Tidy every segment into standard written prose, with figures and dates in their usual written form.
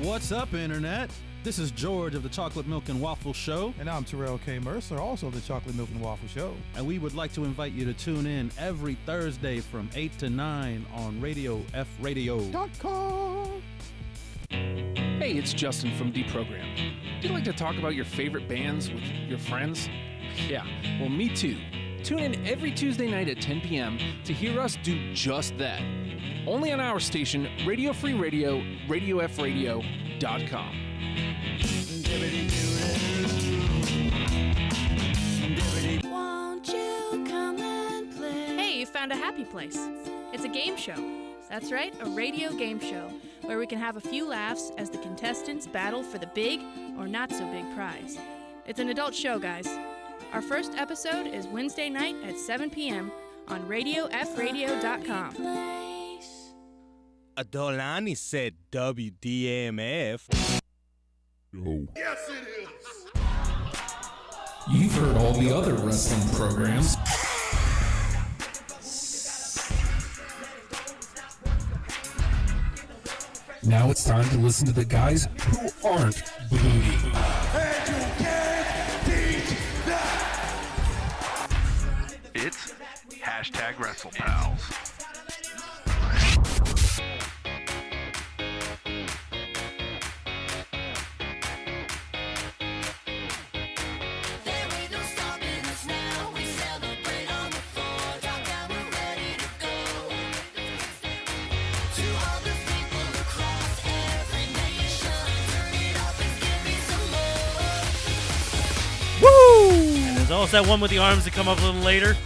What's up, Internet? This is George of the Chocolate Milk and Waffle Show. And I'm Terrell K. Mercer, also of the Chocolate Milk and Waffle Show. And we would like to invite you to tune in every Thursday from 8 to 9 on RadioFradio.com. Hey, it's Justin from Deprogrammed. Do you like to talk about your favorite bands with your friends? Yeah, well, me too. Tune in every Tuesday night at 10 p.m. to hear us do just that. Only on our station, Radio Free Radio, RadioFradio.com. Won't you come and play? Hey, you found a happy place. It's a game show. That's right, a radio game show where we can have a few laughs as the contestants battle for the big or not so big prize. It's an adult show, guys. Our first episode is Wednesday night at 7 p.m. on RadioFradio.com. Adolani said WDMF. Yo. Yes, it is. You've heard all the other wrestling programs. Now it's time to listen to the guys who aren't booty. And you can't beat that. It's hashtag Wrestlepals. Oh, it's that one with the arms that come up a little later.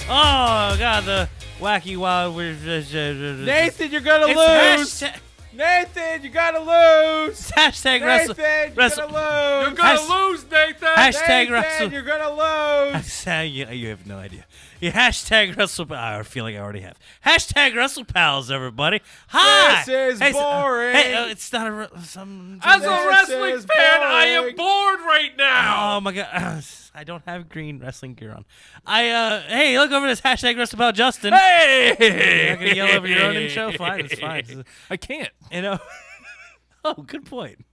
Oh, God, the wacky wild. Nathan, you're going to lose. Nathan, you got to lose. Hashtag Nathan, you're going to lose. You're going to lose, Nathan. Hashtag Nathan, you're going to lose. You have no idea. Yeah, hashtag Wrestlepals. I feel like I already have. Hashtag Wrestlepals, everybody. Hi. This is boring. It's not a... As a wrestling fan, I am bored right now. Oh, my God. I don't have green wrestling gear on. Hey, look over this hashtag Wrestlepal Justin. Hey! You're not going to yell over your own intro? Fine, it's fine. I can't. You know? Oh, good point.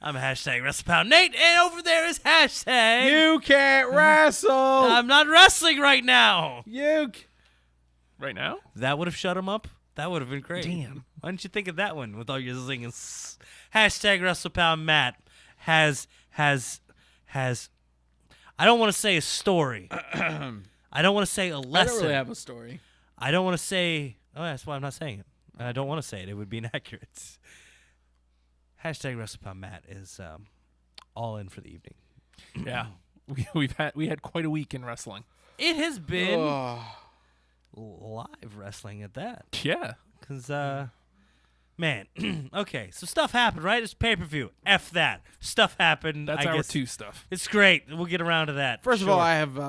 I'm a hashtag Wrestlepal Nate, and over there is hashtag... You can't wrestle. I'm not wrestling right now. Right now? That would have shut him up. That would have been great. Damn. Why didn't you think of that one with all your zingers? Hashtag Wrestlepal Matt has... I don't want to say a story. I don't want to say a lesson. I don't really have a story. I don't want to say... Oh, that's why I'm not saying it. I don't want to say it. It would be inaccurate. Hashtag Wrestlepal Matt is all in for the evening. Yeah. We had quite a week in wrestling. It has been live wrestling at that. Yeah. Because, man, okay, so stuff happened, right? It's pay-per-view. F that. Stuff happened. That's I our guess. two stuff. It's great. We'll get around to that. First of Sure. all, I have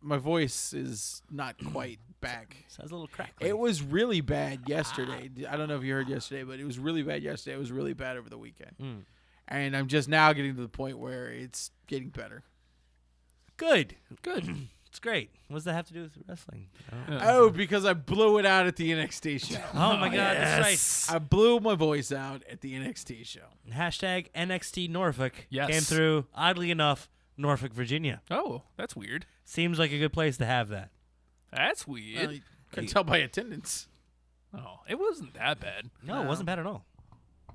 my voice is not quite back. Sounds a little crackly. It was really bad yesterday. I don't know if you heard yesterday, but it was really bad yesterday. It was really bad over the weekend. And I'm just now getting to the point where it's getting better. Good. It's great. What does that have to do with wrestling? Oh, because I blew it out at the NXT show. Oh, my God, that's right. I blew my voice out at the NXT show. Hashtag NXT Norfolk Yes. came through, oddly enough, Norfolk, Virginia. Oh, that's weird. Seems like a good place to have that. That's weird. You can tell by attendance. Oh, it wasn't that bad. No, it wasn't bad at all.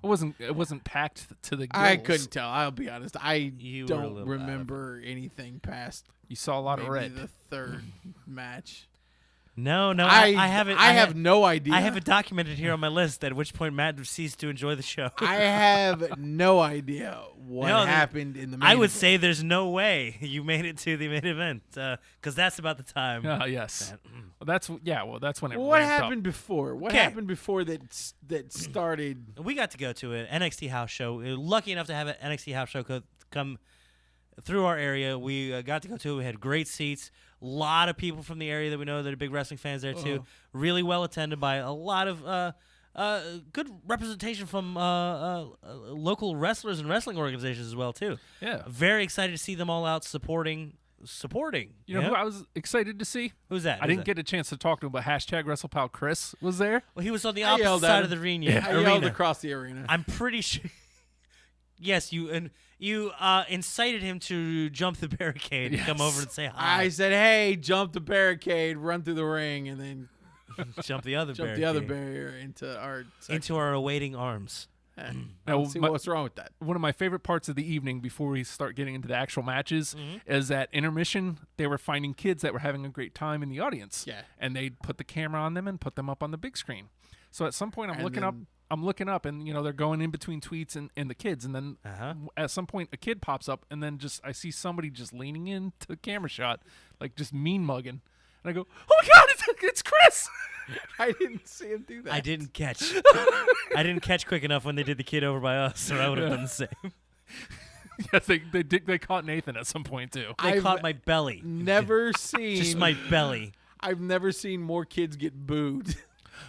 It wasn't packed to the gills. I couldn't tell. I'll be honest. I You were a don't little remember anything past You saw a lot of maybe red. the third match. No, I haven't. I have no idea. I have it documented here on my list, at which point Matt ceased to enjoy the show. I have no idea what happened in the main I would event. say there's no way you made it to the main event, because that's about the time. Yes. Well, that's when it What ramped happened up. before? What 'Kay. happened before that started? We got to go to an NXT house show. We were lucky enough to have an NXT house show come through our area. We got to go to it. We had great seats. A lot of people from the area that we know that are big wrestling fans there, too. Really well attended by a lot of good representation from local wrestlers and wrestling organizations as well, too. Yeah. Very excited to see them all out supporting supporting. You know who I was excited to see? Who's that? I didn't get a chance to talk to him, but hashtag Wrestlepal Chris was there. Well, he was on the I yelled opposite at side him. of the arena. I yelled across the arena. I'm pretty sure. Yes, you incited him to jump the barricade and come over and say hi. I said, "Hey, jump the barricade, run through the ring, and then jump the other jump barricade. the other barrier into our awaiting arms." I don't see what's wrong with that. One of my favorite parts of the evening before we start getting into the actual matches is at intermission, they were finding kids that were having a great time in the audience. Yeah. And they'd put the camera on them and put them up on the big screen. So at some point I'm looking up and, they're going in between tweets and the kids. And then at some point a kid pops up and then I see somebody just leaning into the camera shot, like just mean mugging. And I go, oh my God, it's Chris. I didn't see him do that. I didn't catch. I didn't catch quick enough when they did the kid over by us, or I would have done the same. Yes, they caught Nathan at some point too. They caught my belly. Never seen. Just my belly. I've never seen more kids get booed.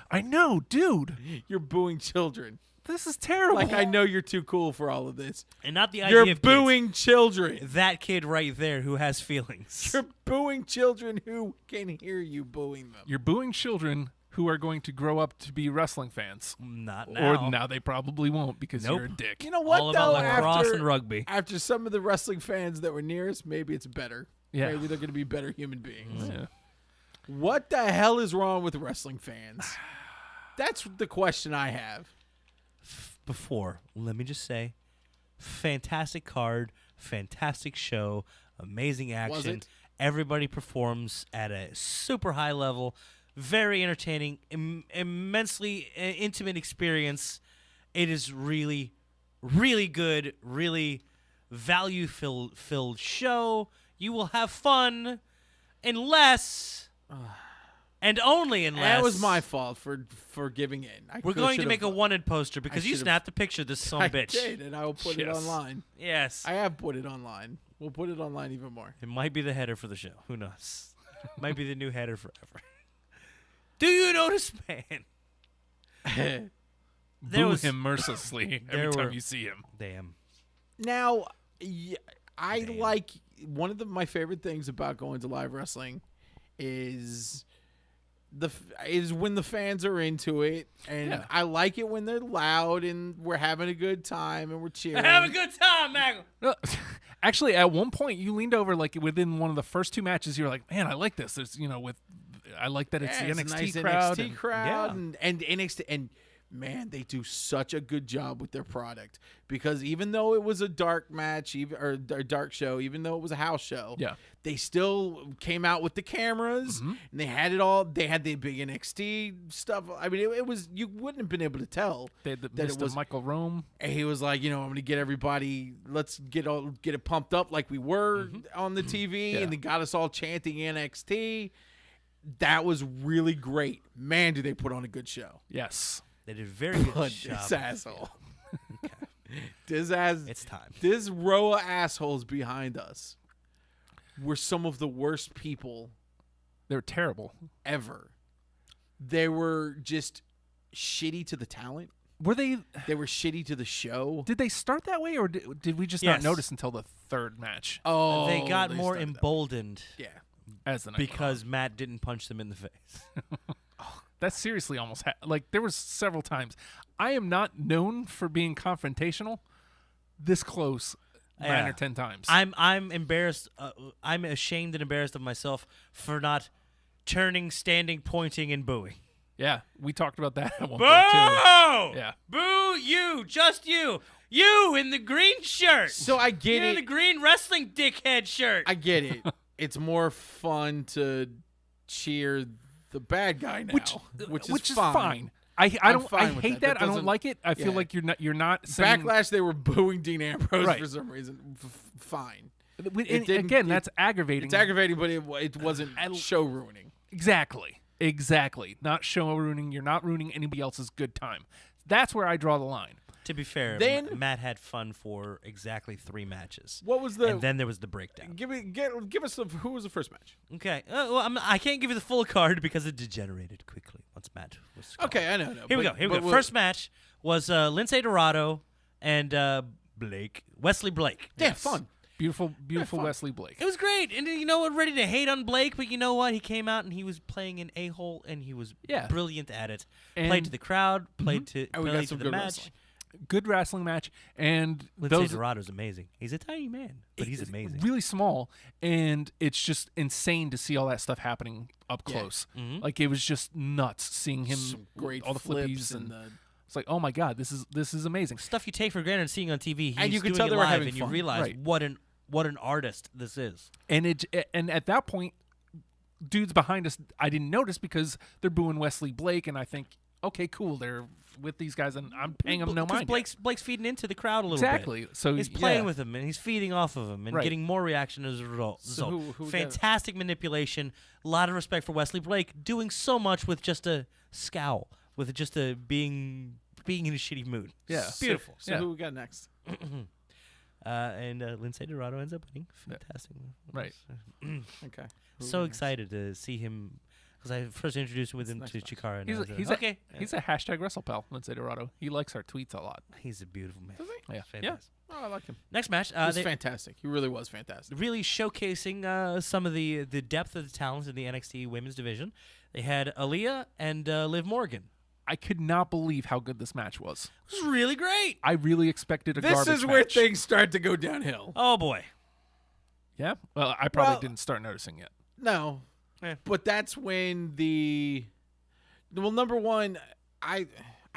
I know, dude. You're booing children. This is terrible. Like, I know you're too cool for all of this. And not the idea You're of booing kids. children. That kid right there who has feelings. You're booing children who can hear you booing them. You're booing children who are going to grow up to be wrestling fans. Not now. Or now they probably won't because Nope. you're a dick. You know what, All though? about lacrosse and rugby. After some of the wrestling fans that were near us, maybe it's better. Yeah. Maybe they're going to be better human beings. Yeah. What the hell is wrong with wrestling fans? That's the question I have. Before, let me just say, fantastic card, fantastic show, amazing action. Everybody performs at a super high level, very entertaining, immensely intimate experience. It is really, really good, really value-filled show. You will have fun unless... And only unless... That was my fault for giving in. We're going to make a wanted poster because you snapped a picture of this son of a bitch. I did, and I will put it online. Yes. I have put it online. We'll put it online even more. It might be the header for the show. Who knows? Might be the new header forever. Do you notice, man? Boo him mercilessly every time you see him. Damn. Now, I like... One of my favorite things about going to live wrestling is... when the fans are into it, and I like it when they're loud and we're having a good time and we're cheering. Have a good time, Michael. No, actually, at one point you leaned over like within one of the first two matches. You were like, "Man, I like this." There's, I like that it's the NXT nice crowd, NXT crowd, and NXT, and man, they do such a good job with their product because even though it was a dark match, or a dark show, even though it was a house show, they still came out with the cameras and they had it all. They had the big NXT stuff. I mean, it was, you wouldn't have been able to tell that it was Michael Rome. And he was like, I'm going to get everybody. Let's get it pumped up like we were on the TV, and they got us all chanting NXT. That was really great. Man, do they put on a good show. Yes. They did a very good job. This asshole. It's time. This row of assholes behind us were some of the worst people. They're terrible. Ever. They were just shitty to the talent. Were they? They were shitty to the show. Did they start that way, or did we just not notice until the third match? Oh, they got more emboldened. Yeah. As the night because Matt didn't punch them in the face. That's seriously almost like there was several times. I am not known for being confrontational. This close 9 or 10 times. I'm embarrassed. I'm ashamed and embarrassed of myself for not turning, standing, pointing, and booing. Yeah, we talked about that at one Boo! point too. Yeah. Boo! You, just you. You in the green shirt. So I get You're it. in the green wrestling dickhead shirt. I get it. It's more fun to cheer the bad guy now, which is fine. I hate with that. I don't like it. I feel like you're not sending... Backlash. They were booing Dean Ambrose Right. for some reason. Fine. Again, that's aggravating. It's aggravating, but it wasn't show ruining. Exactly. Not show ruining. You're not ruining anybody else's good time. That's where I draw the line. To be fair, Then- Matt had fun for exactly 3 matches. What was the? And then there was the breakdown. Give us who was the first match? Okay. Well, I can't give you the full card because it degenerated quickly once Matt was called. Okay, I know. Here we go. First match was Lindsay Dorado and Wesley Blake. Yeah, Yes. fun. Beautiful Wesley Blake. It was great, and you know what? Ready to hate on Blake, but you know what? He came out and he was playing an a-hole, and he was brilliant at it. And played to the crowd, played to the match. Wrestling. Good wrestling match, and Lindsay Dorado's amazing. He's a tiny man, but he's amazing. Really small, and it's just insane to see all that stuff happening up close. Like it was just nuts seeing him. Some great all the flippies and it's like, oh my god, this is amazing. Stuff you take for granted seeing on TV. He's and you can doing tell it they were live, having and fun. you realize what an artist this is. And at that point, dudes behind us, I didn't notice because they're booing Wesley Blake, and I think, okay, cool, they're with these guys, and I'm paying them no mind. Blake's feeding into the crowd a little exactly. bit. So he's playing with them, and he's feeding off of them, and getting more reaction as a result. So who fantastic manipulation. A lot of respect for Wesley Blake, doing so much with just a scowl, with just a being in a shitty mood. Yeah, beautiful. So who we got next? And Lindsay Dorado ends up winning. Fantastic. Right. Okay. So excited to see him. Because I first introduced him with him to Chikara. He's a hashtag Wrestlepal, Lindsay Dorado. He likes our tweets a lot. He's a beautiful man. Does he? Yeah. Fantastic. Oh, I like him. Next match. He was fantastic. He really was fantastic. Really showcasing some of the depth of the talent in the NXT women's division. They had Aaliyah and Liv Morgan. I could not believe how good this match was. It was really great. I really expected a garbage match. This is where things start to go downhill. Oh, boy. Yeah? Well, I probably didn't start noticing yet. No. But that's when number one, I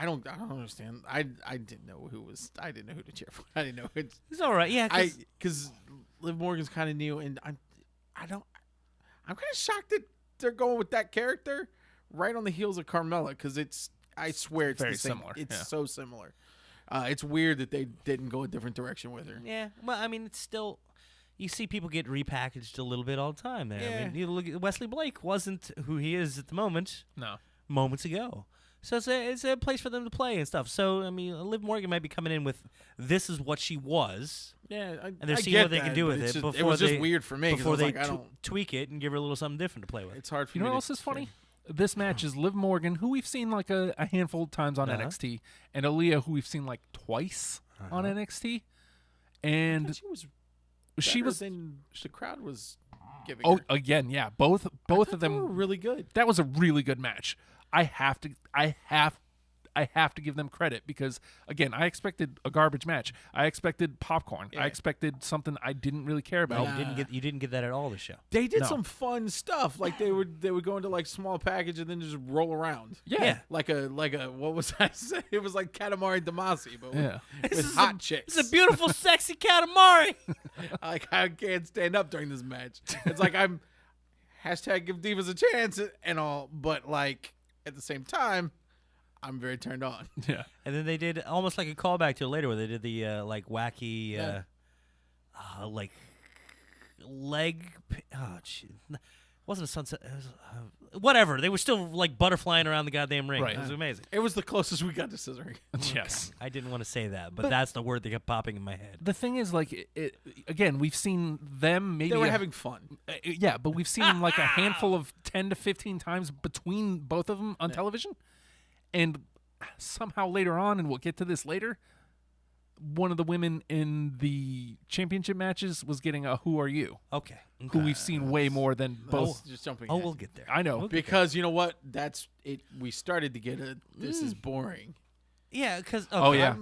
don't understand. I didn't know who to cheer for. I didn't know it's all right. Yeah, because Liv Morgan's kind of new, and I'm kind of shocked that they're going with that character right on the heels of Carmella, because I swear it's very the same. Similar. It's so similar. It's weird that they didn't go a different direction with her. Yeah. Well, I mean, it's still. You see people get repackaged a little bit all the time there. Yeah. I mean, you look at Wesley Blake wasn't who he is at the moment. No. Moments ago. So it's a place for them to play and stuff. So, I mean, Liv Morgan might be coming in with this is what she was. Yeah, and they're seeing what they can do with it. It was just weird for me. Before they like, tweak it and give her a little something different to play with. It's hard for you know what else is funny? This match is Liv Morgan, who we've seen like a handful of times on NXT, and Aaliyah, who we've seen like twice on NXT. And she was than the crowd was giving. Oh, her. Again, yeah, both of them were really good. That was a really good match. I have to give them credit because, again, I expected a garbage match. I expected popcorn. Yeah. I expected something I didn't really care about. You didn't get that at all this show. They did some fun stuff. Like they would go into like small package and then just roll around. Yeah. Like a what was I saying? It was like Katamari Damacy, but with hot chicks. It's a beautiful, sexy Katamari. I can't stand up during this match. It's like I'm hashtag give divas a chance and all, but like at the same time, I'm very turned on. Yeah. And then they did almost like a callback to it later where they did the like wacky like leg wasn't a sunset. It was, whatever. They were still like butterflying around the goddamn ring. Right. It was amazing. It was the closest we got to scissoring. Yes. I didn't want to say that, but that's the word that kept popping in my head. The thing is, like, again, we've seen them maybe. They were having fun. Yeah, but we've seen them like a handful of 10 to 15 times between both of them on television. And somehow later on, and we'll get to this later, one of the women in the championship matches was getting a "Who are you?" Okay. Who we've seen way more than both. Just jumping. We'll get there. I know because you know what? That's it. We started to get a. This is boring. Yeah, because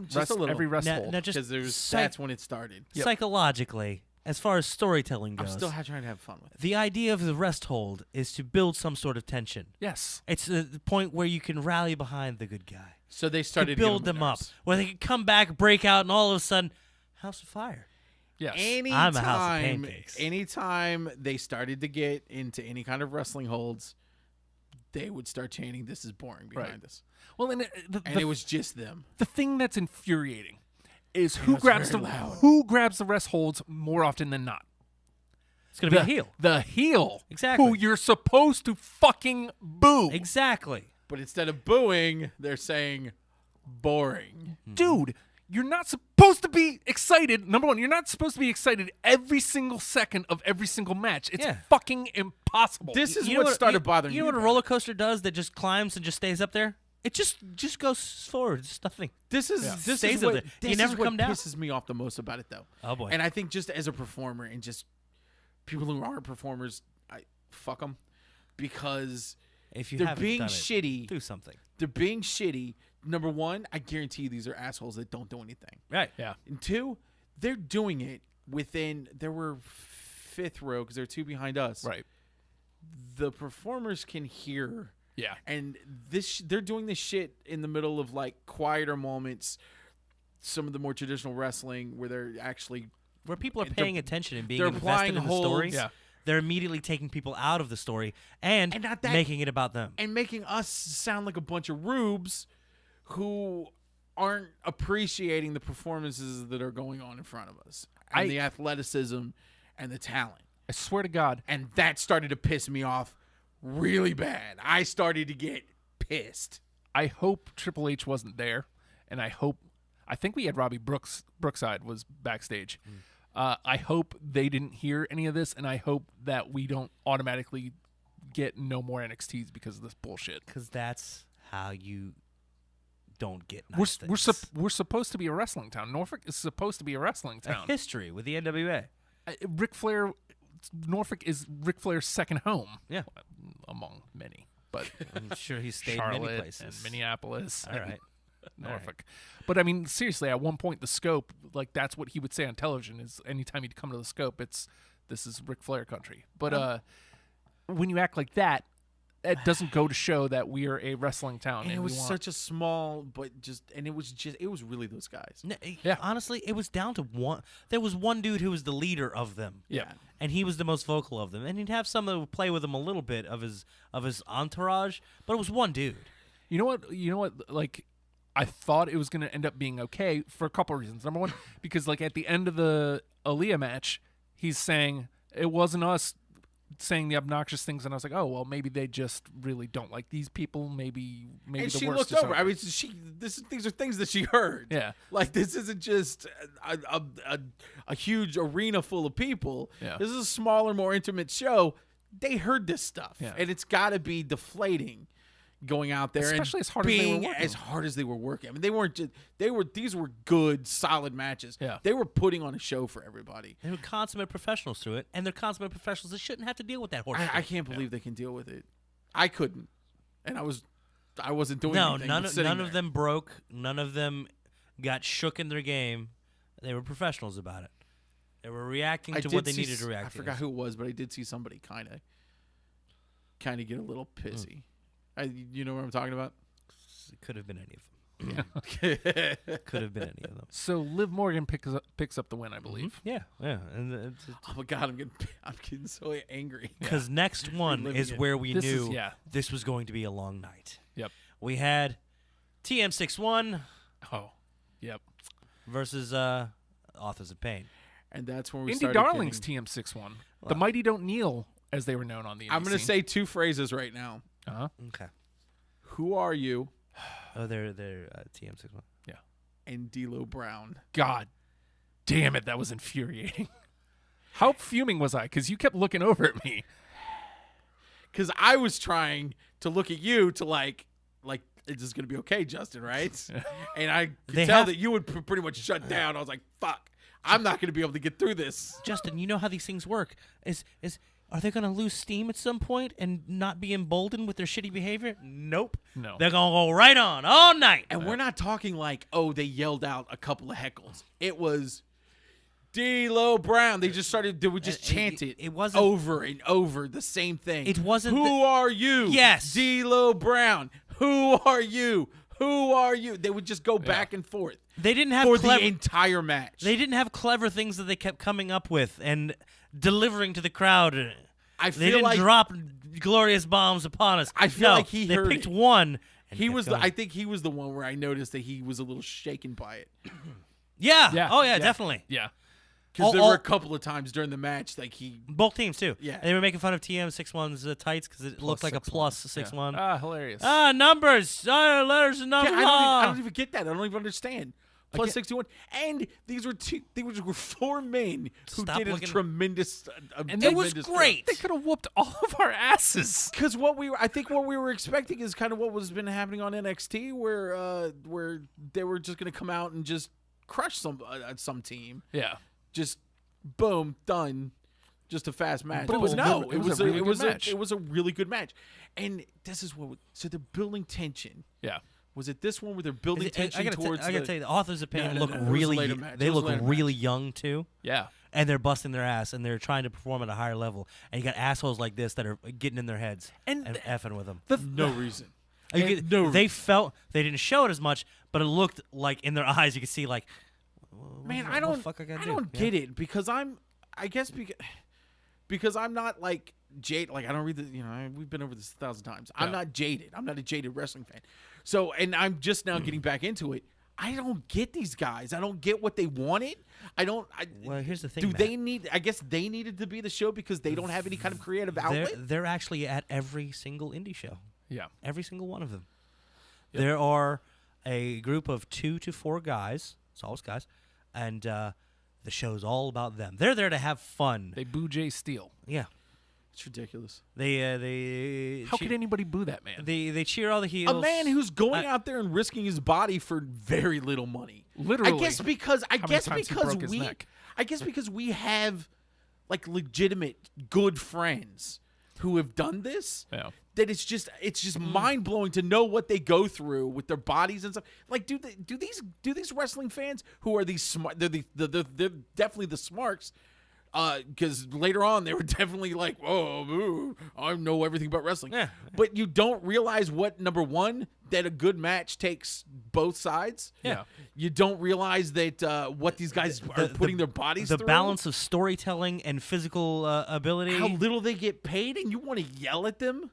just a little. Every wrestle because that's when it started. Psychologically, as far as storytelling goes, I'm still trying to have fun with it. The idea of the rest hold is to build some sort of tension. Yes. It's the point where you can rally behind the good guy. So they started to build them up, where they can come back, break out, and all of a sudden, House of Fire. Yes. I'm a house of pancakes. Anytime they started to get into any kind of wrestling holds, they would start chanting, "This is boring" behind us. Well, and it was just them. The thing that's infuriating is who grabs the rest holds more often than not. It's going to be the heel. The heel. Exactly. Who you're supposed to fucking boo. Exactly. But instead of booing, they're saying boring. Dude, you're not supposed to be excited. Number one, you're not supposed to be excited every single second of every single match. It's fucking impossible. This is what started bothering me. You know what a roller coaster does that just climbs and just stays up there? It just goes forward. Just nothing. This is Stays what, up there. this You never is what come down. pisses me off the most about it, though. Oh boy. And I think just as a performer and just people who aren't performers, fuck them, because if you they're haven't being done it, shitty. do something. They're being shitty. Number one, I guarantee you these are assholes that don't do anything. Right. Yeah. And two, they're doing it within. There were fifth row because there are two behind us. Right. The performers can hear. Yeah. And they're doing this shit in the middle of like quieter moments. Some of the more traditional wrestling where they're actually where people are paying attention and being they're invested applying in the story. Yeah. They're immediately taking people out of the story and not that, making it about them. and making us sound like a bunch of rubes who aren't appreciating the performances that are going on in front of us and the athleticism and the talent. I swear to God. And that started to piss me off really bad. I started to get pissed. I hope Triple H wasn't there, and I think we had Robbie Brookside was backstage. I hope they didn't hear any of this, and I hope that we don't automatically get no more NXTs because of this bullshit. Because that's how you don't get nice We're supposed to be a wrestling town. Norfolk is supposed to be a wrestling town. A history with the NWA. Ric Flair, Norfolk is Ric Flair's second home. Yeah. Among many. But I'm sure he stayed Charlotte in many places. and Minneapolis. All right. Norfolk. But I mean, seriously, at one point the scope, like that's what he would say on television is anytime he'd come to the scope, this is Ric Flair country. But when you act like that, it doesn't go to show that we are a wrestling town. And it was such a small, it was really those guys. Yeah. Honestly, it was down to one. There was one dude who was the leader of them. Yeah. And he was the most vocal of them. And he'd have some that would play with him a little bit of his entourage, but it was one dude. You know what? Like, I thought it was going to end up being okay for a couple of reasons. Number one, because like at the end of the Aaliyah match, he's saying it wasn't us saying the obnoxious things, and I was like, oh well, maybe they just really don't like these people. Maybe and the she worst looked is over. I mean, these are things that she heard. Yeah, like this isn't just a huge arena full of people. Yeah. This is a smaller, more intimate show. They heard this stuff, Yeah. and it's got to be deflating. Going out there, especially and as hard as they were working. as hard as they were working. I mean, they weren't just these were good, solid matches. Yeah. They were putting on a show for everybody. They were consummate professionals through it, and they're consummate professionals that shouldn't have to deal with that horse. I can't believe they can deal with it. I couldn't, and I wasn't doing no, anything. none of them broke. None of them got shook in their game. They were professionals about it. They were reacting to what they needed to react to. I forgot who it was, but I did see somebody kind of get a little pissy. You know what I'm talking about? It could have been any of them. Could have been any of them. So Liv Morgan picks up the win, I believe. Yeah, yeah. And oh my God, I'm getting so angry. Because next one is where we knew this was going to be a long night. Yep. We had TM61. Oh, yep. Versus Authors of Pain. And that's when we Indie started Darlings TM61. Well, the Mighty Don't Kneel, as they were known on the indie I'm going to scene. say two phrases right now. Uh-huh. Okay. Who are you? Oh, they're TM61. Yeah. And D'Lo Brown. God damn it, that was infuriating. How fuming was I? Because you kept looking over at me. Because I was trying to look at you to like, is this going to be okay, Justin, right? And I could tell that you would pretty much shut down. I was like, fuck, I'm not going to be able to get through this. Justin, you know how these things work. Are they going to lose steam at some point and not be emboldened with their shitty behavior? Nope. No. They're going to go right on all night. And we're not talking like, oh, they yelled out a couple of heckles. It was D'Lo Brown. They just chant it. It wasn't over and over the same thing. It wasn't. Who are you? Yes. D'Lo Brown. Who are you? Who are you? They would just go back and forth. They didn't have for the entire match. They didn't have clever things that they kept coming up with and delivering to the crowd. I they didn't like drop glorious bombs upon us. I feel like they picked one. He was. I think he was the one where I noticed that he was a little shaken by it. Yeah. Oh yeah, definitely. Yeah. Because there were a couple of times during the match, like both teams too. Yeah, and they were making fun of TM61's tights because it looked like a plus 6-1. Ah, hilarious. Numbers, letters and numbers. Yeah, I don't even get that. I don't even understand. plus 61, and these were 4 men who Stop did a looking- tremendous, And it was great. They could have whooped all of our asses. Because I think what we were expecting is kind of what was been happening on NXT, where they were just going to come out and just crush some team. Yeah. Just boom, done. Just a fast match. But it was a really good match. It was a really good match, and this is so they're building tension. Yeah. Was it this one where they're building tension towards? I gotta tell you, the author's opinion No, look it was a really. later match. They It was a look later really match. young too. Yeah. And they're busting their ass, and they're trying to perform at a higher level. And you got assholes like this that are getting in their heads and effing with them. No reason. They felt they didn't show it as much, but it looked like in their eyes you could see like. Man, what I the don't. fuck I gotta I do? don't get it because I guess because I'm not like jaded. Like I don't read the. We've been over this 1,000 times. I'm not jaded. I'm not a jaded wrestling fan. So, and I'm just now getting back into it. I don't get these guys. I don't get what they wanted. Well, here's the thing. Do Matt. they need? I guess they needed to be the show because they don't have any kind of creative outlet. They're actually at every single indie show. Yeah. Every single one of them. Yep. There are a group of 2 to 4 guys. It's always guys. And the show's all about them. They're there to have fun. They boo Jay Steele. Yeah. It's ridiculous. How could anybody boo that man? They cheer all the heels. A man who's going out there and risking his body for very little money. Literally. I guess because his neck? we have like legitimate good friends who have done this. Yeah. That it's just mind blowing to know what they go through with their bodies and stuff. Like, do these wrestling fans who are these smart? They're definitely the smarts. Because later on they were definitely like, "Whoa, I know everything about wrestling." Yeah. But you don't realize what number one, that a good match takes both sides. Yeah. You don't realize that what these guys are putting their bodies the through. balance of storytelling and physical ability. How little they get paid, and you want to yell at them.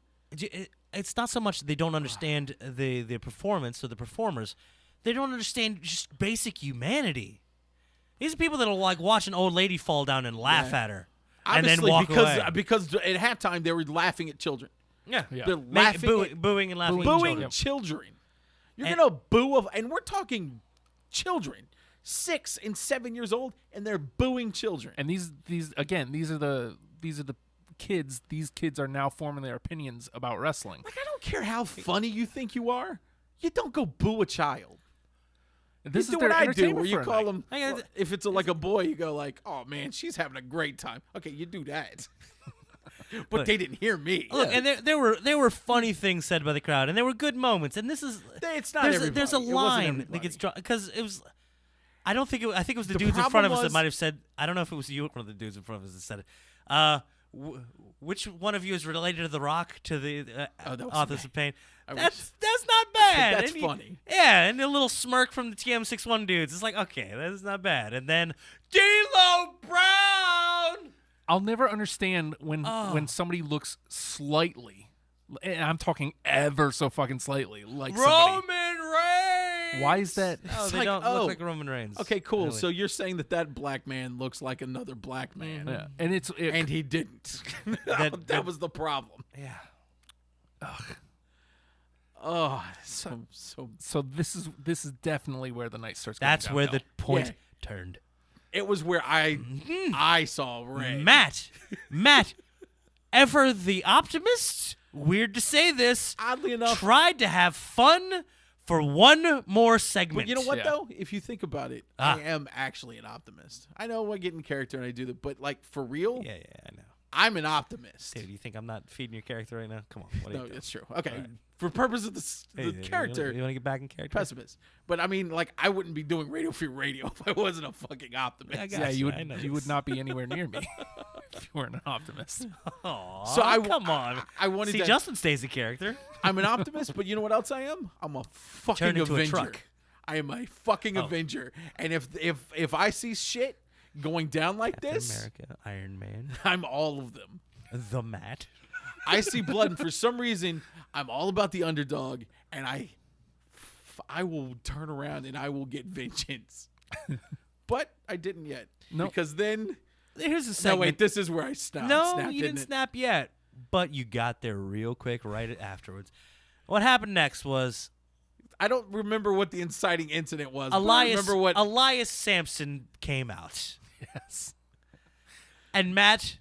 It's not so much they don't understand the performance or the performers. They don't understand just basic humanity. These are people that'll like watch an old lady fall down and laugh at her, and then walk away. Because at halftime they were laughing at children. Yeah. They're laughing, booing and laughing. booing children. You're gonna boo and we're talking children, 6 and 7 years old, and they're booing children. And these are the kids. These kids are now forming their opinions about wrestling. Like, I don't care how funny you think you are. You don't go boo a child. This you is do their what I do, entertainment where you for a call night. them. If it's like a boy, you go like, "Oh man, she's having a great time." Okay, you do that. But they didn't hear me. Look, and there were funny things said by the crowd, and there were good moments. And this is it's not there's everybody. there's a It wasn't line that everybody. gets drawn because it was. I don't think I think it was the The dudes in front problem of us that was- might have said. I don't know if it was you or one of the dudes in front of us that said it. Which one of you is related to The Rock, to the that was Authors me. of Pain? I That's not bad. That's And funny. Yeah, and a little smirk from the TM61 dudes. It's like, okay, that's not bad. And then D'Lo Brown. I'll never understand when somebody looks slightly, and I'm talking ever so fucking slightly, like somebody. Roman Reigns. Why is that? Oh, they like, don't oh. look like Roman Reigns. Okay, cool. Really. So you're saying that black man looks like another black man, Yeah. And and he didn't. that was the problem. Yeah. Oh, so this is definitely where the night starts. That's going where the downhill. point turned. it was where I saw Ray. Matt, ever the optimist? Weird to say this. Oddly enough, tried to have fun for one more segment. but you know what Yeah. though? If you think about it, I am actually an optimist. I know I get in character and I do that, but like for real, Yeah, I know. I'm an optimist. Dude, you think I'm not feeding your character right now? Come on. What are No, you doing? it's true. Okay, All right. for purpose of the Hey, character, You want to get back in character? pessimist. But I mean, like, I wouldn't be doing Radio Free Radio if I wasn't a fucking optimist. I got Yeah, you I know would this. would not be anywhere near me if you weren't an optimist. Aw, So come on. I wanted See, to. Justin stays in character. I'm an optimist, but you know what else I am? I'm a fucking Turned into a Avenger. truck. I am a fucking Oh. Avenger. And if I see shit going down like Captain this, America, Iron Man, I'm all of them. the Matt. I see blood, and for some reason, I'm all about the underdog, and I will turn around and I will get vengeance. But I didn't yet. Nope. Because then. Here's a No, segment. wait, this is where I snapped. No, snapped, you didn't it? snap yet, but you got there real quick right afterwards. What happened next was I don't remember what the inciting incident was. But I remember what Elias Sampson came out. Yes. And Matt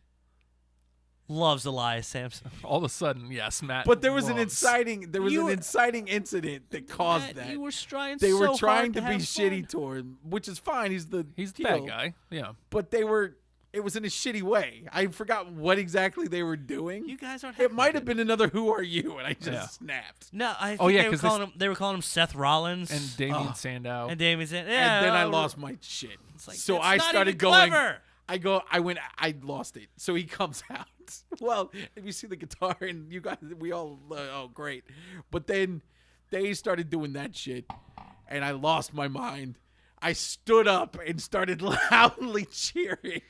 loves Elias Sampson. All of a sudden, yes, Matt. But there was an loves- inciting incident that caused Matt, that. you were trying They so were hard trying to be have shitty fun. to him, which is fine. He's the He's the heel. bad guy. Yeah. But it was in a shitty way. I forgot what exactly they were doing. You guys aren't. It might have been another "Who are you?" and I just snapped. No, I think Oh, yeah, they were 'cause calling him. They were calling him Seth Rollins And Damien Sandow. and Damien Sandow. Yeah, And then I oh, lost my shit. like, So that's I not started even going. clever. I lost it. So he comes out. Well, if you see the guitar and you guys, we all, oh, great. But then they started doing that shit and I lost my mind. I stood up and started loudly cheering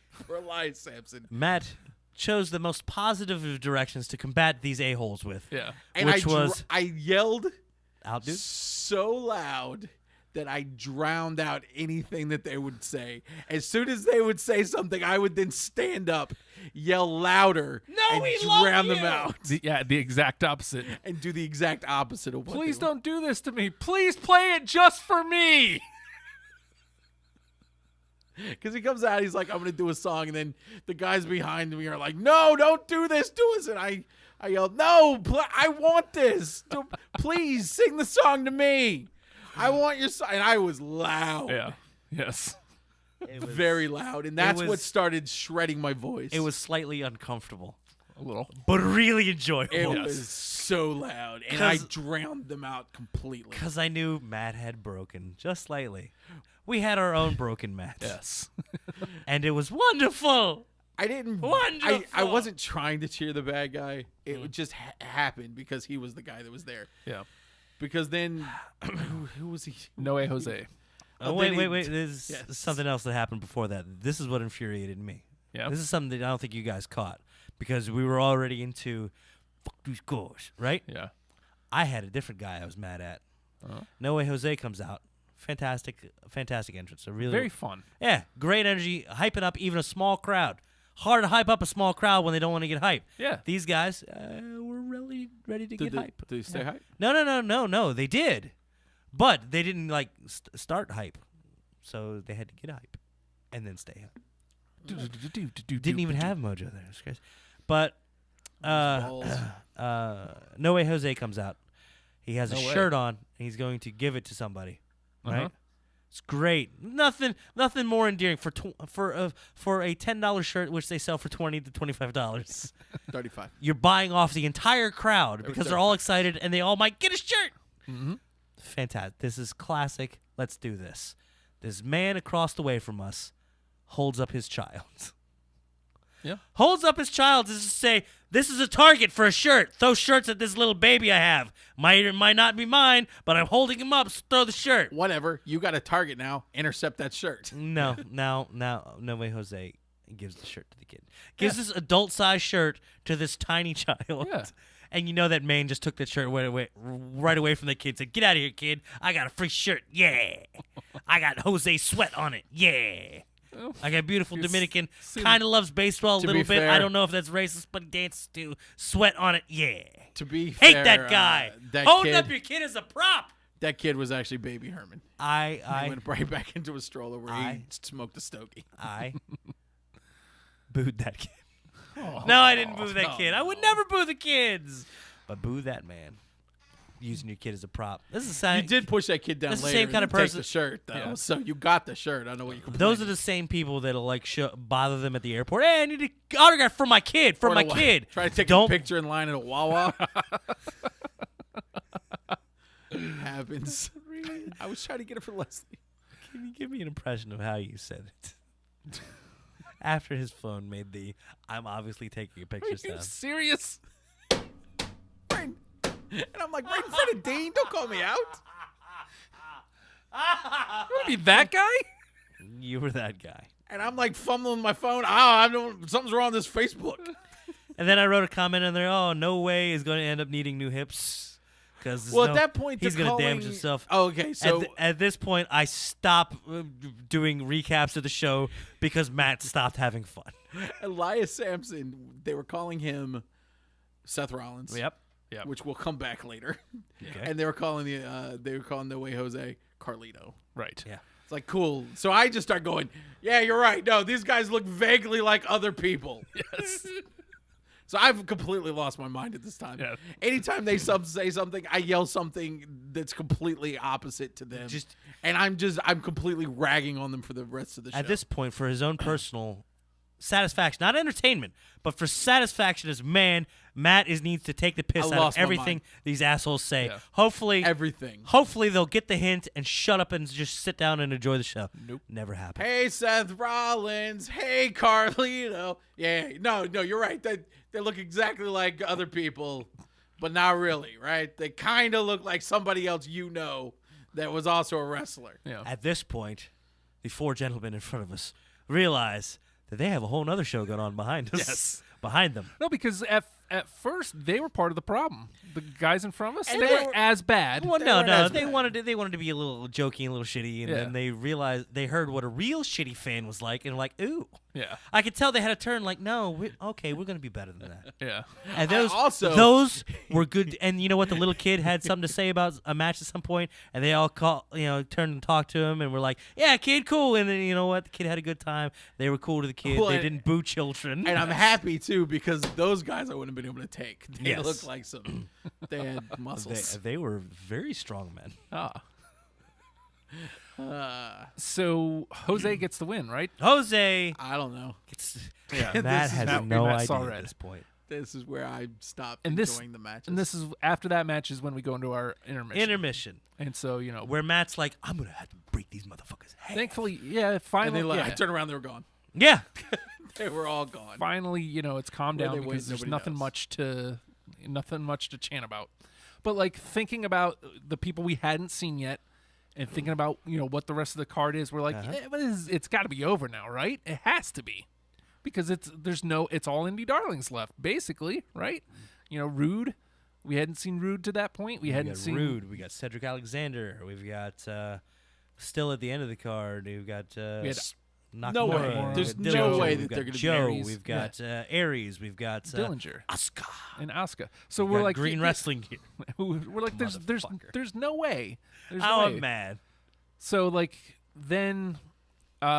for Elias Sampson. Matt chose the most positive of directions to combat these a-holes with. Yeah. And which was I yelled out, dude. so loud that I drowned out anything that they would say. As soon as they would say something, I would then stand up, yell louder, and drown them out. The exact opposite. And do the exact opposite of what Please they don't do this to me. Please play it just for me. Because he comes out, he's like, I'm going to do a song. And then the guys behind me are like, no, don't do this to us. And I yelled, no, I want this. Please sing the song to me. I want your song. And I was loud. Yeah. Yes. It was Very loud. And that's what was- started shredding my voice. It was slightly uncomfortable, A little. but really enjoyable. It was so loud. And I drowned them out completely. Because I knew Matt had broken just slightly. We had our own broken Matt. Yes. And it was wonderful. I didn't. Wonderful. I wasn't trying to cheer the bad guy. It would just happened because he was the guy that was there. Yeah. Because then, who was he? No way, Jose. Oh, then wait. There's something else that happened before that. This is what infuriated me. Yeah. This is something that I don't think you guys caught because we were already into fuck these scores, right? Yeah. I had a different guy I was mad at. No Way Jose comes out. Fantastic entrance. A really Very fun. Yeah, great energy, hyping up even a small crowd. Hard to hype up a small crowd when they don't want to get hype. Yeah. These guys were really ready to get hype. Did he stay hype? No. They did, but they didn't start hype, so they had to get hype, and then stay hype. Didn't even have Mojo there. It's crazy. But No Way Jose comes out. He has a shirt on, and he's going to give it to somebody. Right? It's great. Nothing more endearing for a $10 shirt, which they sell for $20 to $25. 35. You're buying off the entire crowd because they're all excited and they all might get a shirt. Mm-hmm. Fantastic. This is classic. Let's do this. This man across the way from us holds up his child. Yeah. Holds up his child to say, this is a target for a shirt. Throw shirts at this little baby I have. Might or might not be mine, but I'm holding him up. So throw the shirt. Whatever. You got a target now. Intercept that shirt. No way Jose gives the shirt to the kid. Gives this adult-sized shirt to this tiny child. Yeah. And you know that man just took that shirt right away from the kid. Said, "Get out of here, kid. I got a free shirt. Yeah. I got Jose sweat on it. Yeah. I got beautiful Dominican. Kind of loves baseball a little bit. fair- I don't know if that's racist, but he dances to sweat on it. Yeah. To be Hate fair, that guy. that Holding kid, up your kid as a prop. That kid was actually Baby Herman. He I went right back into a stroller where he smoked a stogie. booed that kid. No, I didn't boo that kid. I would never boo the kids. But boo that man. Using your kid as a prop. This is the same. You did push that kid down That's the later. same kind of and take person- the shirt, though. Yeah. So you got the shirt. I don't know what you complain. Those are the same people that'll bother them at the airport. Hey, I need an autograph for my kid. For my kid. Try to take Don't a picture in line at a Wawa. Happens. I was trying to get it for Leslie. Can you give me an impression of how you said it? After his phone made the I'm obviously taking a picture Are you sound. serious? Right. And I'm like, right in front of Dean. Don't call me out. You want to be that guy? You were that guy. And I'm like fumbling my phone. I don't. Something's wrong with this Facebook. And then I wrote a comment in there, No Way is going to end up needing new hips. Well, at that point, he's they're going to damage calling- himself. Oh, okay, so at this point, I stop doing recaps of the show because Matt stopped having fun. Elias Sampson, they were calling him Seth Rollins. Yep. which will come back later. Okay. And they were calling the way Jose Carlito. Right. Yeah. It's like, cool. So I just start going, yeah, you're right. No, these guys look vaguely like other people. Yes. So I've completely lost my mind at this time. Yeah. Anytime they say something, I yell something that's completely opposite to them. I'm completely ragging on them for the rest of the show. At this point, for his own personal satisfaction, not entertainment, but for satisfaction as man, Matt needs to take the piss out of everything these assholes say. Yeah. Hopefully, everything. Hopefully, they'll get the hint and shut up and just sit down and enjoy the show. Nope. Never happened. Hey, Seth Rollins. Hey, Carlito. Yeah, no, you're right. They look exactly like other people, but not really, right? They kind of look like somebody else that was also a wrestler. Yeah. At this point, the four gentlemen in front of us realize that they have a whole other show going on behind us. Yes. Behind them. No, because at first they were part of the problem. The guys in front of us, they weren't as bad. Well, no, they wanted to be a little jokey and a little shitty, and then they realized they heard what a real shitty fan was like, and were like, ooh. Yeah. I could tell they had a turn. Like, no, we're going to be better than that. Yeah. And those were good. And you know what? The little kid had something to say about a match at some point, and they all turned and talked to him, and were like, yeah, kid, cool. And then you know what? The kid had a good time. They were cool to the kid. They didn't boo children. And I'm happy too, because those guys I wouldn't have been able to take. They Yes. looked like they had muscles. They were very strong men. So Jose gets the win, right? Jose. I don't know. Matt has no idea at this point. This is where I stopped And enjoying the matches. And this is after that match is when we go into our intermission. And so, where Matt's like, I'm going to have to break these motherfuckers' heads. Thankfully, finally. I turned around, they were gone. Yeah. They were all gone. Finally, it's calmed down because there's nothing much to chant about. But like thinking about the people we hadn't seen yet and thinking about, what the rest of the card is, we're like, it's got to be over now, right? It has to be. Because it's all indie darlings left, basically, right? Rude. We hadn't seen Rude to that point. We hadn't seen Rude. We got Cedric Alexander. We've got still at the end of the card. We've got Nakamura. No way. There's no way that they're going to be Joe. Aries. We've got Aries. We've got Dillinger, Asuka, and Asuka. So we're like green wrestling gear. We're like, there's no way. I'm mad. So like then.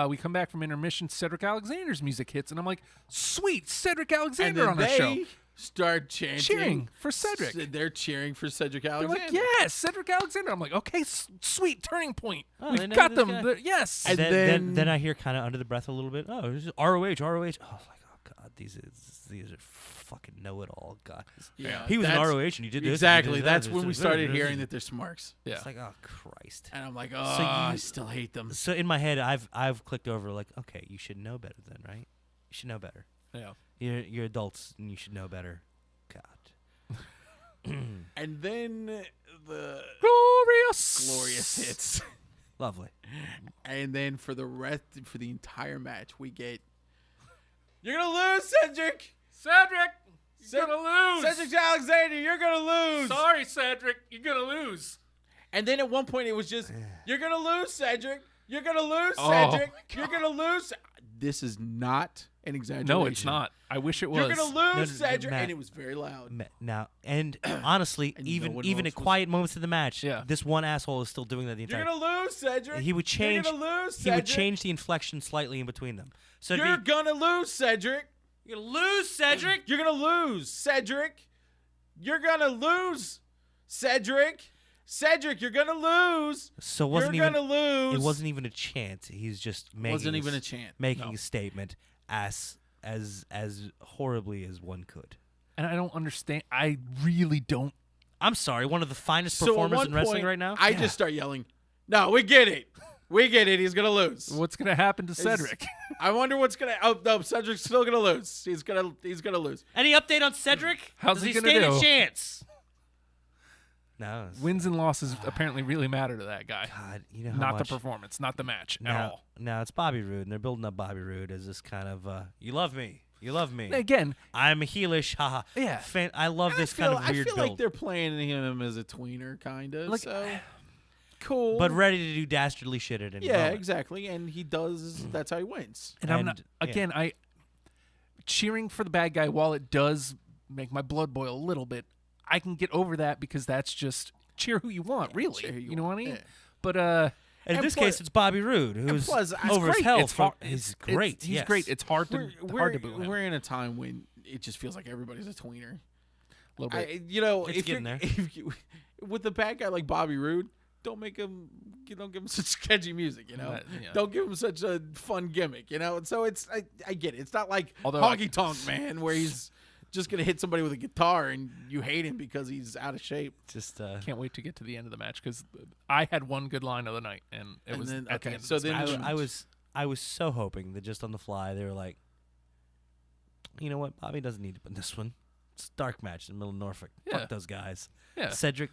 We come back from intermission. Cedric Alexander's music hits, and I'm like, "Sweet, Cedric Alexander on the show." Start cheering for Cedric. They're cheering for Cedric They're Alexander. like, "Yes, Cedric Alexander." I'm like, "Okay, sweet turning point. Oh, We've got them." Yes. And then I hear kind of under the breath a little bit. Oh, this is ROH. Oh, like, oh god, these are fucking know-it-all guys. Yeah, he was in ROH and he did this. Exactly. That's when we started hearing that they're smarks. Yeah. It's like, oh Christ. And I'm like, I still hate them. So in my head, I've clicked over like, okay, you should know better then, right? You should know better. Yeah. You're adults and you should know better. God. And then the glorious hits. Lovely. And then for the entire match, we get, you're gonna lose, Cedric. You're gonna lose. Cedric Alexander, you're gonna lose. Sorry, Cedric, you're gonna lose. And then at one point it was just, you're gonna lose, Cedric. You're gonna lose, Cedric. You're gonna lose. This is not an exaggeration. No, it's not. I wish it was. You're gonna lose, Cedric, Matt, and it was very loud. Now, and honestly, And even at quiet moments of the match, this one asshole is still doing that the entire. You're gonna lose, Cedric. He would change. You're gonna lose, He Cedric. would change the inflection slightly in between them. So You're gonna lose, Cedric. You're gonna lose, Cedric. You're gonna lose, Cedric. You're gonna lose, Cedric. Cedric, you're gonna lose. So you're gonna lose. It wasn't even a chant. He's just making. Wasn't even a chant. Making a statement as horribly as one could. And I don't understand. I really don't. I'm sorry. One of the finest performers in wrestling right now. I just start yelling. No, we get it. We get it. He's gonna lose. What's gonna happen to Cedric? I wonder what's gonna. Oh no, Cedric's still gonna lose. He's gonna lose. Any update on Cedric? How's Does he he gonna stand do? a chance? No. Wins and losses apparently really matter to that guy. God, you know how not much, the performance, not the match now, at all. Now it's Bobby Roode, and they're building up Bobby Roode as this kind of you love me. You love me. Again, I'm a heelish, haha. Yeah. Fan, I love this kind of weird I feel build. like they're playing him as a tweener, kind of. Like, so cool, but ready to do dastardly shit at any yeah, moment. exactly. And he does. That's how he wins. And I'm not. Again, I cheering for the bad guy. While it does make my blood boil a little bit, I can get over that because that's just cheer who you want, really. Cheer who you know what I mean? Yeah. But in this case, it's Bobby Roode, who's plus, over his great. health. It's hard- He's great. He's yes. great. It's hard to boo him. We're in a time when it just feels like everybody's a tweener. A little bit. It's if getting there. if you with a bad guy like Bobby Roode, don't give him such sketchy music, Yeah. Don't give him such a fun gimmick, And so I get it. It's not like Although Honky Tonk Man where he's just gonna hit somebody with a guitar and you hate him because he's out of shape. Just Can't wait to get to the end of the match because I had one good line of the night, and it was then- at the okay, end of so this then- match. I was so hoping that just on the fly they were like, you know what, Bobby doesn't need to put this one. It's a dark match in the middle of Norfolk. Yeah. Fuck those guys. Yeah. Cedric,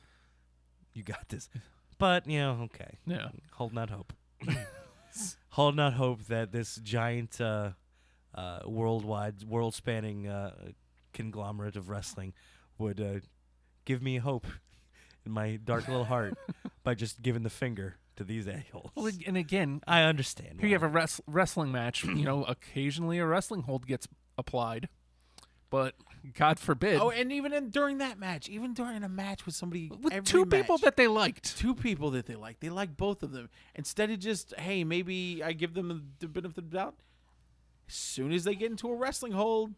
you got this. But okay. Yeah. Holding out hope. Holding out hope that this giant world-spanning conglomerate of wrestling would give me hope in my dark little heart by just giving the finger to these a-holes. Well, and again, I understand. here you have a wrestling match. Occasionally a wrestling hold gets applied, but God forbid. Oh, and even during that match, even during a match with somebody with every two people match, that they liked. they like both of them. Instead of just, hey, maybe I give them the benefit of the doubt. As soon as they get into a wrestling hold,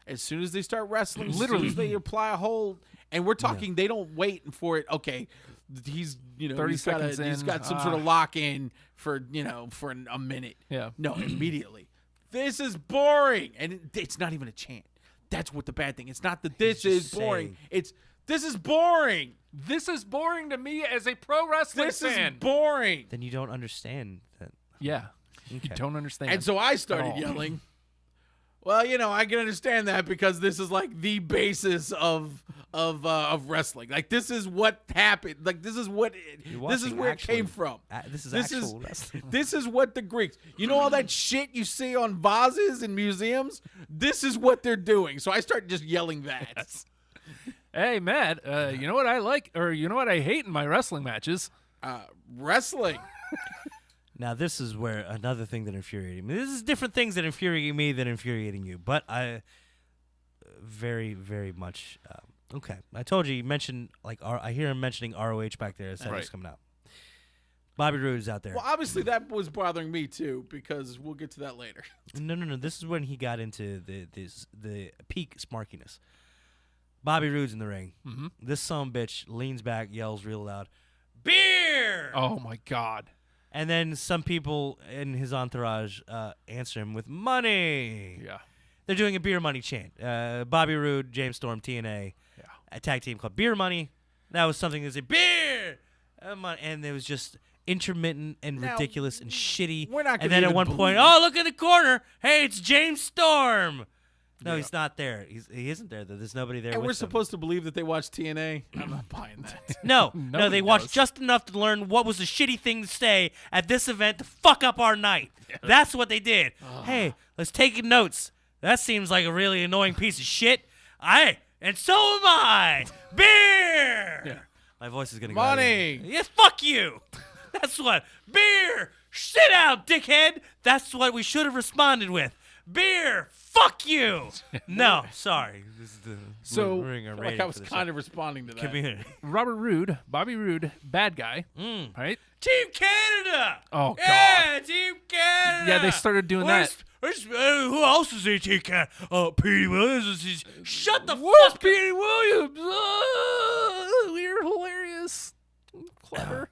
as soon as they start wrestling, Literally. as soon as they apply a hold, and we're talking, they don't wait for it. Okay, he's 30 he's got seconds he's in, got some sort of lock in for for a minute. Yeah. No, immediately. This is boring, and it's not even a chant. That's what the bad thing. It's not that this He's is just boring. saying. It's this is boring. This is boring to me as a pro wrestling This fan. is boring. Then you don't understand that. Yeah. You Okay. don't understand. And so I started all. yelling. Well, I can understand that because this is like the basis of wrestling. Like this is what happened. Like this is where it came from. This is This actual wrestling. This is what the Greeks. You know all that shit you see on vases in museums? This is what they're doing. So I started just yelling that. Hey, Matt, you know what I like, or you know what I hate in my wrestling matches? Wrestling. Now, this is where another thing that infuriated me. This is different things that infuriate me than infuriating you, but I very, very much. Okay, I told you mentioned I hear him mentioning ROH back there as it's coming out. Bobby Roode is out there. Well, obviously that was bothering me too because we'll get to that later. No. This is when he got into the peak smarkiness. Bobby Roode's in the ring. Mm-hmm. This sumbitch leans back, yells real loud, "Beer!" Oh, my God. And then some people in his entourage answer him with money. Yeah. They're doing a beer money chant. Bobby Roode, James Storm, TNA, a tag team called Beer Money. That was something that said, beer! And it was just intermittent and ridiculous and shitty. We're not and gonna then at even one point, believe- look in the corner. Hey, it's James Storm. No, he's not there. He isn't there. There's nobody there And with we're him. supposed to believe that they watch TNA. I'm not buying that. No, Nobody they watched does. just enough to learn what was a shitty thing to say at this event to fuck up our night. That's what they did. Hey, let's take notes. That seems like a really annoying piece of shit. And so am I. Beer. Yeah. My voice is gonna Money. go. Yeah, fuck you. That's what. Beer. Sit out, dickhead. That's what we should have responded with. Beer. Fuck you. No, sorry. This is the So, lowering our I feel rating like I was for the kind show. of responding to that. Community. Robert Roode, Bobby Roode, bad guy, right? Team Canada. Oh, God. Yeah, Team Canada. Yeah, they started doing that. Who else is in Team Canada? Petey Williams. Shut the Where's fuck Petey Williams? You're hilarious. Clever.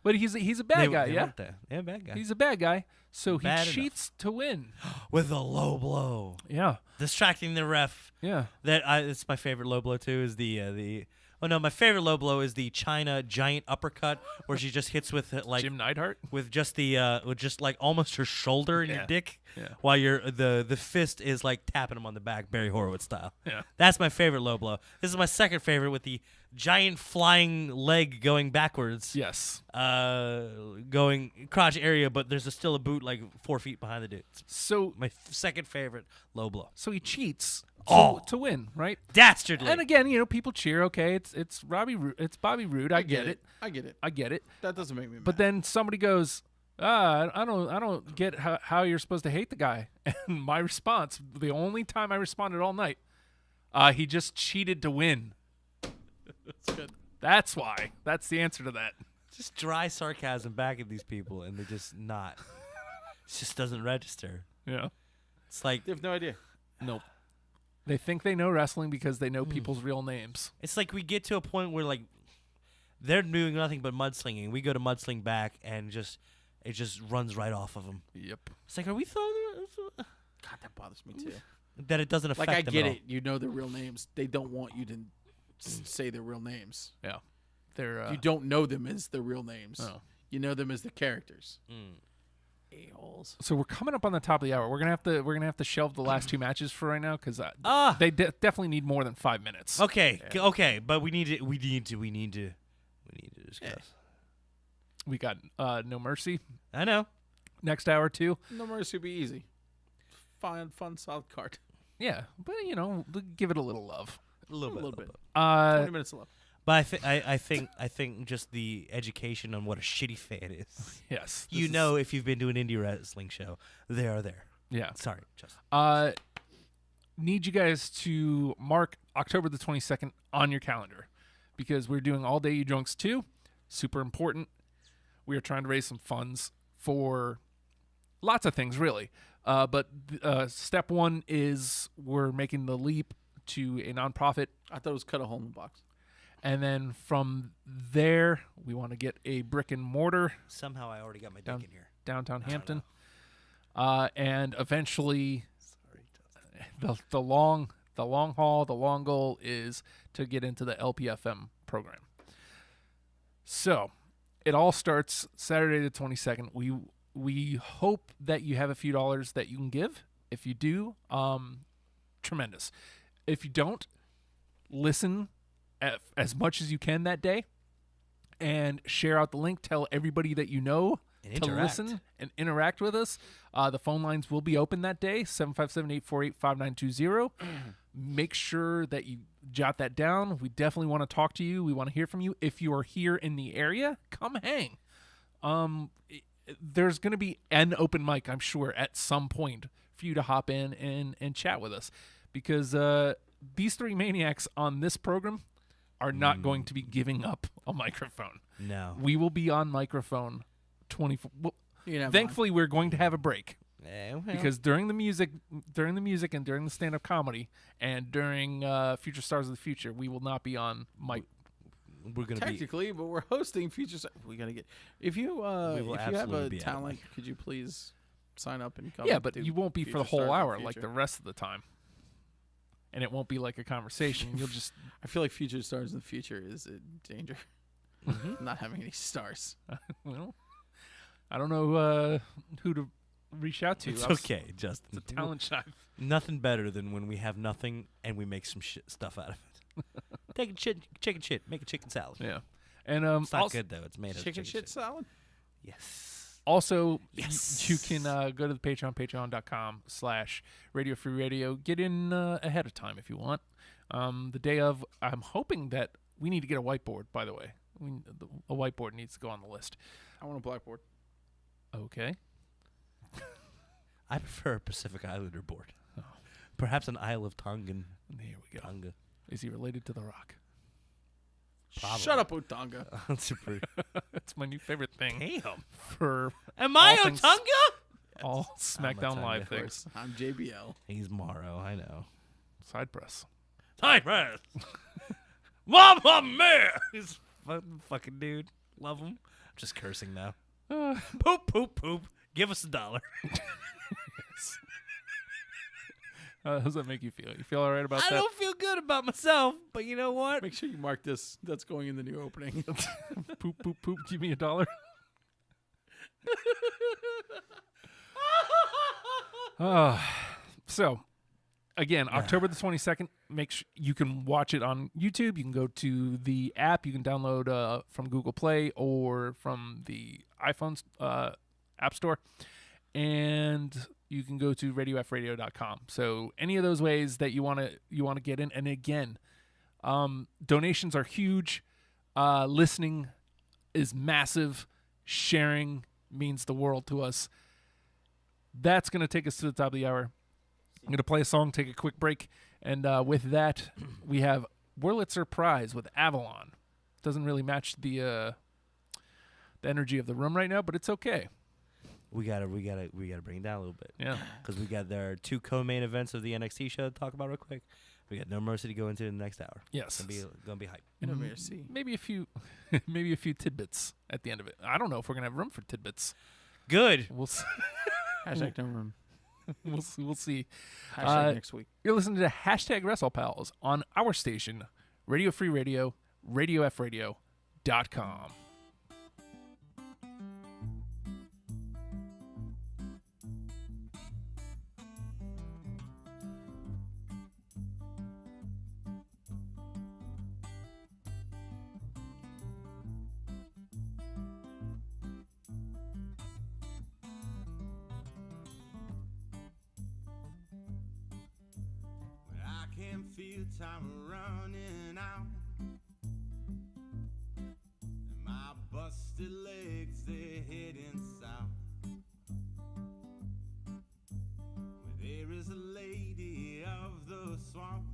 But he's a bad guy, they yeah? weren't there. Yeah, bad guy. He's a bad guy, so he Bad cheats to win. With a low blow. Yeah. Distracting the ref. Yeah. It's my favorite low blow too. Is the oh no, my favorite low blow is the China giant uppercut where she just hits with Jim Neidhart? with just the with just like almost her shoulder in your dick, Yeah. while the fist is like tapping him on the back, Barry Horowitz style. Yeah. That's my favorite low blow. This is my second favorite with the giant flying leg going backwards. Yes. Going crotch area, but there's still a boot like 4 feet behind the dude. It's So my second favorite low blow. he cheats Oh. to win, right? Dastardly. And again, people cheer. Okay, it's Bobby Roode. I get it. I get it. I get it. That doesn't make me mad. But then somebody goes, I don't get how you're supposed to hate the guy. And my response, the only time I responded all night, he just cheated to win. That's good. That's why. That's the answer to that. Just dry sarcasm back at these people, and they're just not. It just doesn't register. Yeah. It's like They have no idea. Nope. They think they know wrestling because they know people's real names. it's like we get to a point where like they're doing nothing but mudslinging. We go to mudsling back, and it just runs right off of them. Yep. It's like, are we throwing God, that bothers me too. that it doesn't affect Like I them get at all. it. You know their real names. They don't want you to say their real names. Yeah. They're You don't know them as their real names. Oh. You know them as the characters. A-holes. So we're coming up on the top of the hour. We're gonna have to shelve the last two matches for right now because Ah. they definitely need more than 5 minutes. Okay, okay, but we need to discuss. We got No Mercy I know. next hour too. No Mercy would be easy. Fun, solid card. Yeah, but give it a little love. A little little bit. 20 minutes left. But I think just the education on what a shitty fan is. Yes. You know, if you've been to an indie wrestling show, they are there. Yeah. Sorry, Justin. Need you guys to mark October the 22nd on your calendar because we're doing All Day You Drunks 2. Super important. We are trying to raise some funds for lots of things, really. But step one is we're making the leap to a nonprofit. I thought it was cut a hole in the box. And then from there, we want to get a brick and mortar Somehow I already got my dick in here. downtown Hampton. And eventually, the long haul, the long goal is to get into the LPFM program. So it all starts Saturday the 22nd. We hope that you have a few dollars that you can give. If you do, tremendous. If you don't, listen as much as you can that day and share out the link. Tell everybody that you know to listen and interact with us. The phone lines will be open that day, 757-848-5920. Make sure that you jot that down. We definitely want to talk to you. We want to hear from you. If you are here in the area, come hang. There's going to be an open mic, I'm sure, at some point for you to hop in and chat with us because these three maniacs on this program are not going to be giving up a microphone. No. We will be on microphone 24. Well, You thankfully, we're going to have a break Well. because during the music and during the stand-up comedy and during Future Stars of the Future, we will not be on mic. We're gonna be. Technically, but we're hosting Future. We gotta get. If you will if you have absolutely a be out of talent, could you please sign up and come? Yeah, but do you won't be for the Future Stars whole of hour like Future? the rest of the time. And it won't be like a conversation. You'll just I feel like Future Stars in the Future is in danger. Not having any stars. well, I don't know who to reach out to. It's I was- okay, Justin. It's a talent shot. Nothing better than when we have nothing and we make some stuff out of it. Take chicken shit, make a chicken salad. Yeah, and It's not also, good though. It's made of Chicken shit salad. Yes. also Yes. you can go to the patreon.com/Radio Free Radio. Get in ahead of time if you want. The day of, I'm hoping that we need to get a whiteboard. By the way, a whiteboard needs to go on the list. I want a blackboard. Okay. I prefer a Pacific Islander board. Perhaps an Isle of Tongan. There we go. Tonga. Is he related to The Rock? Probably. Shut up, Utanga. Super. That's my new favorite thing. Damn. For Am I all things- Otunga? all SmackDown Tonga. Live Of things. I'm JBL. He's Morrow. I know. Side press. Hi, man. Mama man. He's fucking dude. Love him. Just cursing now. Poop, poop, poop. Give us $1. How does that make you feel? You feel all right about I that? don't feel good about myself, but you know what? Make sure you mark this. That's going in the new opening. Poop, poop, poop. Give me $1. So, again, October the 22nd. Make sure you can watch it on YouTube. You can go to the app. You can download from Google Play or from the iPhone's App Store, and you can go to radiofradio.com. So, any of those ways that you want to get in, and again, donations are huge. Listening is massive. Sharing means the world to us. That's going to take us to the top of the hour. I'm going to play a song, take a quick break, and with that, we have Wurlitzer Prize with Avalon. Doesn't really match the energy of the room right now, but it's okay. We gotta bring it down a little bit. Yeah, because there are 2 co-main events of the NXT show to talk about real quick. We got No Mercy to go into in the next hour. Yes, gonna be hype. No Mercy. Maybe a few tidbits at the end of it. I don't know if we're gonna have room for tidbits. Good. We'll see. Hashtag no room. We'll see. Hashtag next week. You're listening to Hashtag Wrestlepals on our station, Radio Free Radio, RadioFradio.com. Feel time running out, and my busted legs, they're heading south. Where there is a lady of the swamp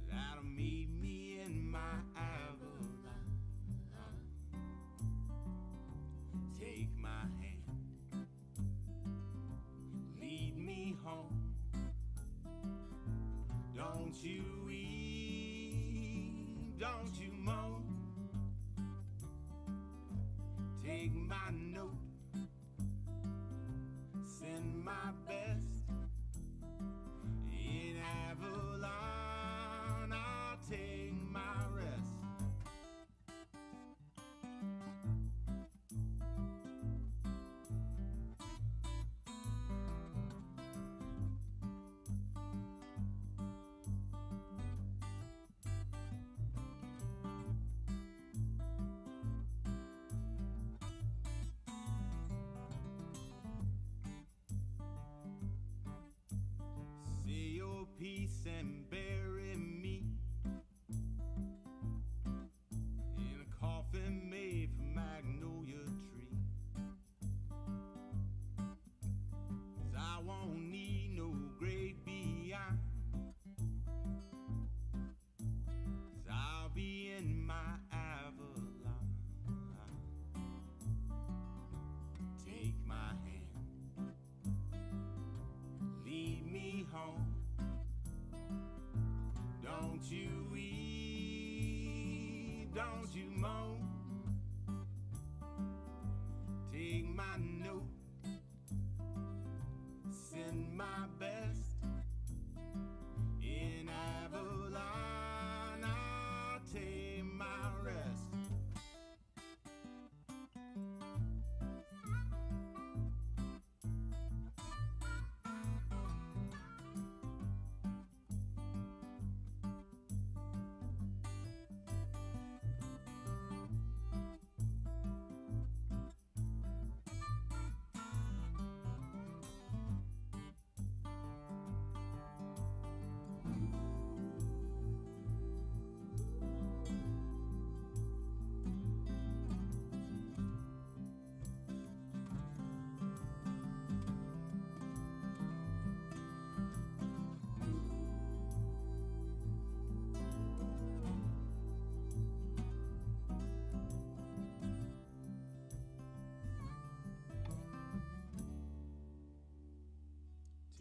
that'll meet me in my Avalon. Take my hand, lead me home. Don't you weep, don't you moan. Take my note, send my best. In Avalon, I'll take my rest. Peace and bury me in a coffin made from magnolia tree. 'Cause I won't need no great beyond. 'Cause I'll be in my Avalon. Take my hand, lead me home. Don't you weep, don't you moan. Take my note, send my best. In Avalon, I'll take my rest.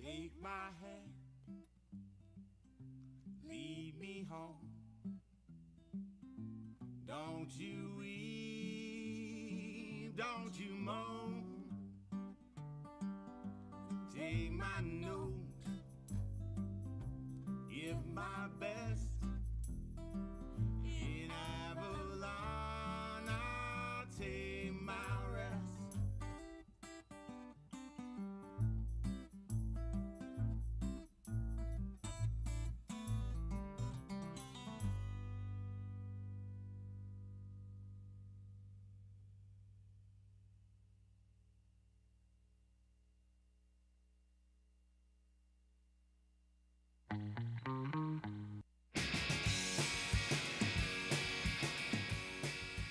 Take my hand, lead me home. Don't you weep, don't you moan. Take my note, give my best. In Avalon, I'll take my rest.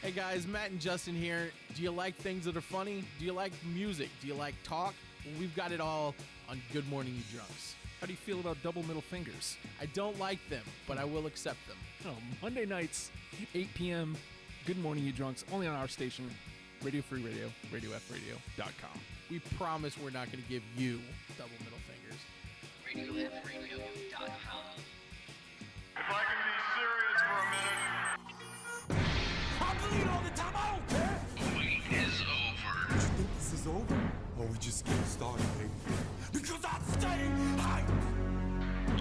Hey guys, Matt and Justin here. Do you like things that are funny? Do you like music? Do you like talk? Well, we've got it all on Good Morning You Drunks. How do you feel about double middle fingers? I don't like them, but I will accept them. Oh, Monday nights, 8 p.m. Good morning, you drunks. Only on our station, Radio Free Radio, RadioFradio.com. We promise we're not going to give you double middle fingers. RadioFradio.com. If I can be serious for a minute. I bleed all the time. I don't care. The wait is over. You think this is over? Or we just getting started, baby? Because I'm staying hyped.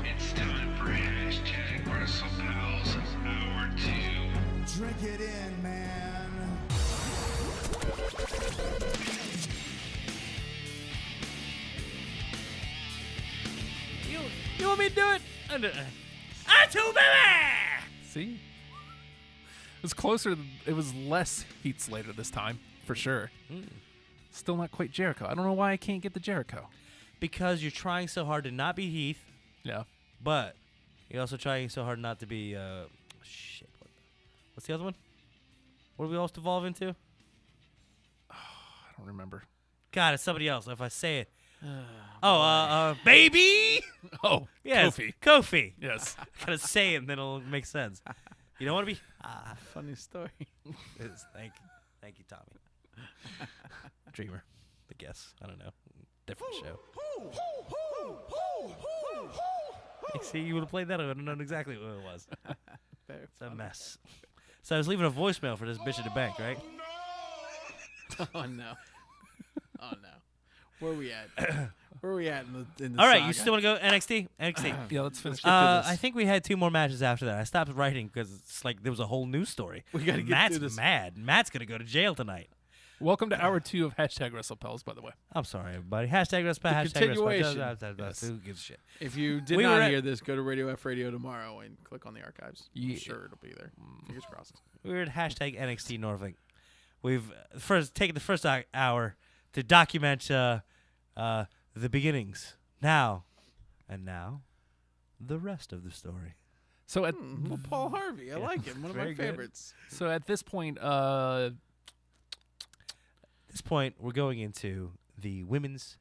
It's time for hashtag Wrestlepals Hour 2. Drink it in, man. You want me to do it? R2, baby! See? It was closer. It was less Heath Slater this time, for sure. Still not quite Jericho. I don't know why I can't get the Jericho. Because you're trying so hard to not be Heath, Yeah. but you're also trying so hard not to be, shit. What's the other one? What do we all evolve into? I don't remember. God, it's somebody else. If I say it. Baby! Oh, Yes, Kofi. Kofi. Yes. Gotta say it and then it'll make sense. You don't want to be... Funny story. Thank you, Tommy. Dreamer. I guess. I don't know. Different show. Hey, see, you would have played that. I would have known exactly what it was. It's a mess. So I was leaving a voicemail for this bitch at the bank, right? Oh, no. Oh, no. Where are we at? Where are we at in the All right, saga? you still want to go NXT? NXT. Yeah, let's finish. I think we had 2 more matches after that. I stopped writing because it's like there was a whole news story. We gotta get Matt's through this. mad. Matt's going to go to jail tonight. Welcome to hour 2 of hashtag Wrestlepals, by the way. I'm sorry, everybody. Hashtag Wrestlepals. Hashtag continuation. Wrestlepals. Yes. Who gives a shit? If you did We were not at- hear this, go to Radio F Radio tomorrow and click on the archives. Yeah. I'm sure it'll be there. Fingers crossed. We were at hashtag NXT Norfolk. We've taken the first hour to document the beginnings. Now, the rest of the story. So at Well, Paul Harvey. I like him. One of my Very good. favorites. so at this point, At this point, we're going into the women's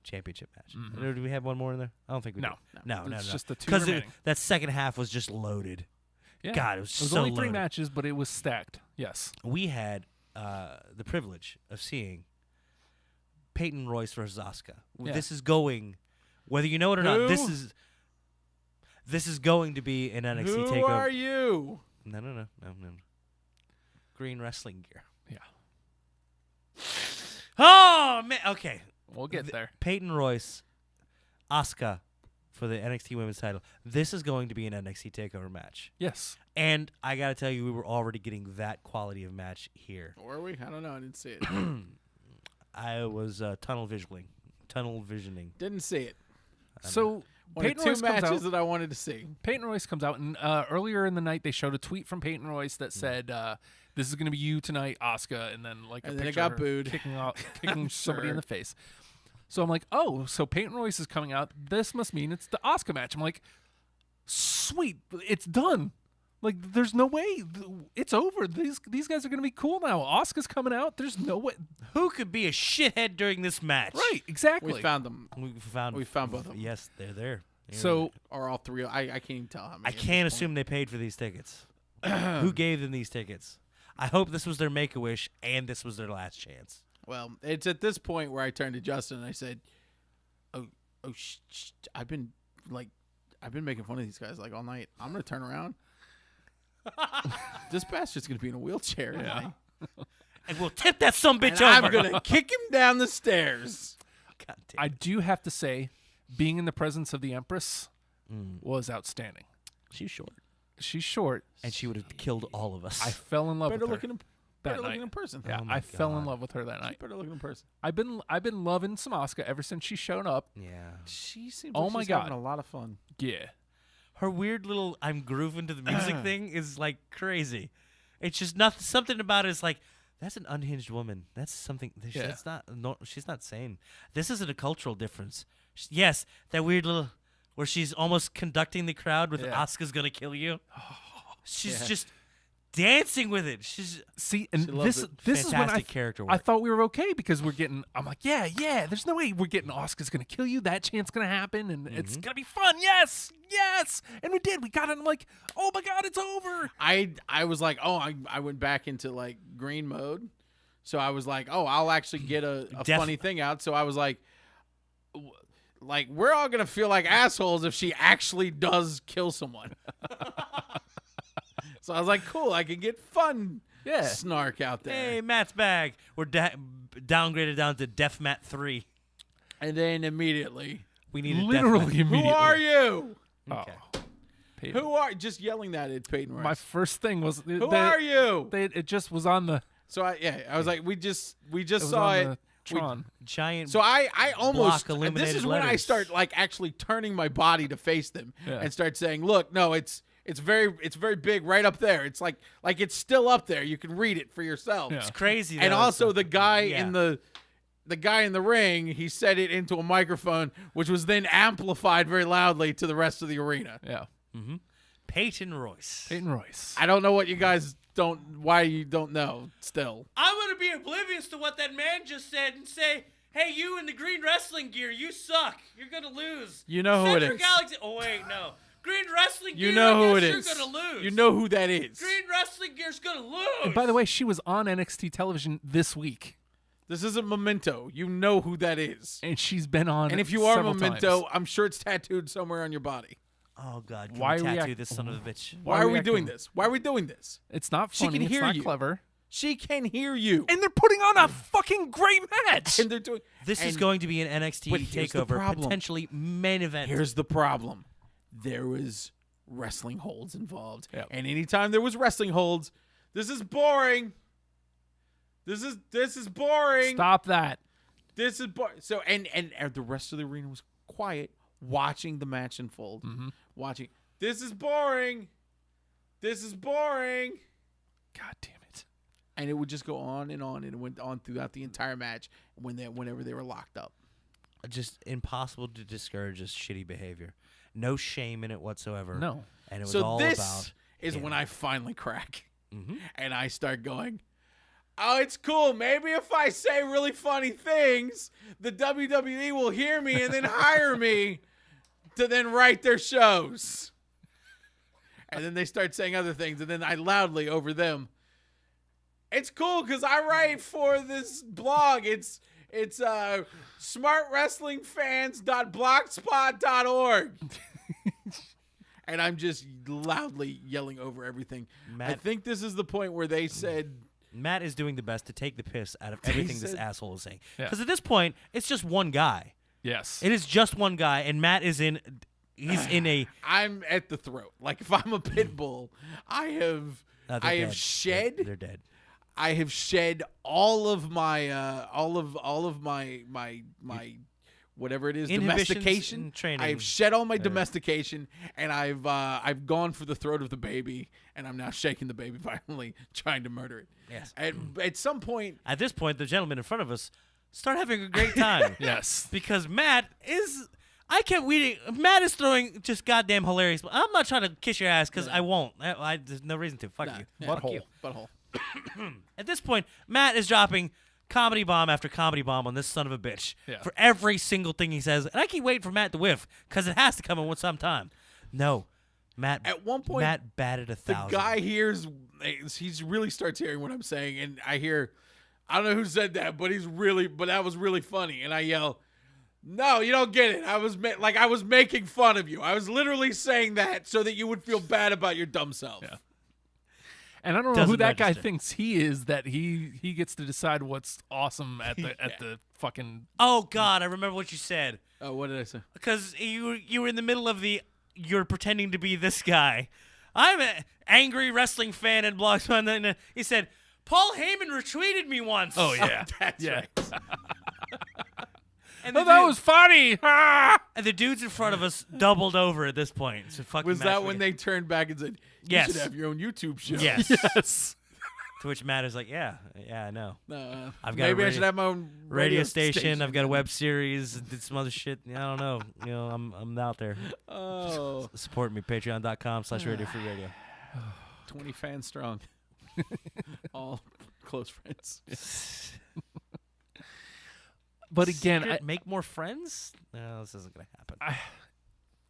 championship match. Or do we have one more in there? I don't think we No. do. No. It's just the 2 Because remaining. that second half was just loaded. Yeah. God, it was It was so only 3 loaded. matches, but it was stacked. Yes. We had the privilege of seeing Peyton Royce versus Asuka. Yeah. This is going, whether you know it or not, this is going to be an NXT Who takeover. are you? No. Green wrestling gear. Yeah. Oh man. Okay. We'll get there. Peyton Royce, Asuka for the NXT Women's title. This is going to be an NXT takeover match. Yes. And I got to tell you, we were already getting that quality of match here. Were we? I don't know. I didn't see it. I was tunnel visioning. Didn't see it. So One of Peyton 2 Royce comes matches out. that I wanted to see. Peyton Royce comes out, and earlier in the night they showed a tweet from Peyton Royce that said, "This is going to be you tonight, Asuka," and then like a And then it picture got of her booed. kicking somebody in Sure. the face. So I'm like, oh, so Peyton Royce is coming out. This must mean it's the Asuka match. I'm like, sweet, it's done. Like, there's no way. It's over. These guys are going to be cool now. Asuka's coming out. There's no way. Who could be a shithead during this match? Right, exactly. We found them. We found both of them. Yes, they're there. So Or all 3. I can't even tell how many. I at this can't point. assume they paid for these tickets. Who gave them these tickets? I hope this was their Make-A-Wish and this was their last chance. Well, it's at this point where I turned to Justin and I said, I've been making fun of these guys like all night. I'm gonna turn around. This bastard's gonna be in a wheelchair tonight. And we'll tip that sumbitch And over. I'm gonna kick him down the stairs. God damn. I do have to say, being in the presence of the Empress was outstanding. She's short. She's short. And she would have killed all of us. I fell in love Better with her looking in, that better night. looking in person. Yeah, Oh my I fell in God. love with her that night. Better looking in person. I've been loving some Asuka ever since she showed up. yeah. She seems Oh like my she's God. having a lot of fun. Yeah. Her weird little I'm grooving to the music thing is like crazy. It's just nothing. Something about it is like, that's an unhinged woman. That's something. Yeah. That's not. No, she's not sane. This isn't a cultural difference. Yes, that weird little where she's almost conducting the crowd with Yeah. Asuka's gonna kill you. She's Yeah. just dancing with it. She's and this is when fantastic character work. I thought we were okay because I'm like, yeah, there's no way we're getting Asuka's going to kill you. That chance going to happen, and it's going to be fun. Yes. And we did. We got it. I'm like, oh, my God, it's over. I was like, I went back into, like, green mode. So I was like, I'll actually get a funny thing out. So I was like, we're all going to feel like assholes if she actually does kill someone. So I was like, cool, I can get fun snark out there. Hey, Matt's bag. We're downgraded down to Def Matt 3. And then immediately. We need a literally immediately. Who are you? Okay. Who are just yelling that at Peyton Royce? My first thing was who are you? It just was on the. So I was like, we just saw it. Tron. Giant. So I almost. block And this is illuminated when I letters. start like actually turning my body to face them and start saying, look, no, it's very big right up there. It's like it's still up there. You can read it for yourself. Yeah. It's crazy. And though. also the guy in the guy in the ring, he said it into a microphone, which was then amplified very loudly to the rest of the arena. Yeah. Mm-hmm. Peyton Royce. I don't know what you guys why you don't know still. I'm going to be oblivious to what that man just said and say, hey, you in the green wrestling gear, you suck. You're going to lose. You know who it Cedric is. Galaxy. Oh, wait, no. Green wrestling gear, You know who I it guess is. You're going to lose. You know who that is. Green wrestling gear's going to lose. And by the way, she was on NXT television this week. This isn't Memento. You know who that is. And she's been on. And if you are several Memento, times. I'm sure it's tattooed somewhere on your body. Oh, God. Can Why we are we tattoo this son of a bitch? Why are we doing this? Why are we doing this? It's not She funny. can hear it's not you. clever. She can hear you. And they're putting on a fucking great match. And they're doing. This is going to be an NXT but here's the takeover, problem. potentially main event. Here's the problem. There was wrestling holds involved. Yep. And anytime there was wrestling holds, this is boring. This is boring. Stop that. This is boring. So and the rest of the arena was quiet, watching the match unfold. Mm-hmm. Watching. This is boring. This is boring. God damn it. And it would just go on, and it went on throughout the entire match whenever they were locked up. Just impossible to discourage this shitty behavior. No shame in it whatsoever. No. And it was So all this about is him. when I finally crack. Mhm. And I start going, oh, it's cool. Maybe if I say really funny things, the WWE will hear me and then hire me to then write their shows. And then they start saying other things, and then I loudly over them. It's cool because I write for this blog. It's smartwrestlingfans.blogspot.org. And I'm just loudly yelling over everything. I think this is the point where they said... Matt is doing the best to take the piss out of everything this said- asshole is saying. Yeah. Because at this point, it's just one guy. Yes. It is just one guy, and Matt is in... He's in a... I'm at the throat. Like if I'm a pit bull, I have dead. shed. They're dead. I have shed all of my my whatever it is, Inhibitions domestication. and training. I have shed all my domestication, and I've gone for the throat of the baby, and I'm now shaking the baby violently, trying to murder it. Yes. At some point, At this point, the gentleman in front of us start having a great time. Yes. Because Matt is... I kept reading. Matt is throwing just goddamn hilarious. I'm not trying to kiss your ass because I won't. There's no reason to. Fuck you. yeah, Fuck you. butthole. At this point, Matt is dropping comedy bomb after comedy bomb on this son of a bitch Yeah. for every single thing he says. And I keep waiting for Matt to whiff because it has to come in some time. No. Matt. At one point, Matt batted 1,000. The guy hears, he really starts hearing what I'm saying, and I hear, I don't know who said that, but that was really funny, and I yell, no, you don't get it. I was making fun of you. I was literally saying that so that you would feel bad about your dumb self. Yeah. And I don't know Doesn't who that guy register. thinks he is that he gets to decide what's awesome at the fucking. Oh, God. I remember what you said. Oh, what did I say? Because you were in the middle of you're pretending to be this guy. I'm an angry wrestling fan and Blogspot. And then he said, Paul Heyman retweeted me once. Oh yeah, That's right. And Oh, that was funny. And the dudes in front of us doubled over at this point. So fucking Was Matt that when Wiggins. they turned back and said, you Yes. should have your own YouTube show? Yes. Yes. To which Matt is like, yeah, I know. I've got Maybe a I should have my own radio station. I've got a web series. Did some other shit. I don't know. I'm out there. Oh. Support me. Patreon.com/Radio Free Radio. 20 fans strong. All close friends. But again, make more friends? No, this isn't going to happen.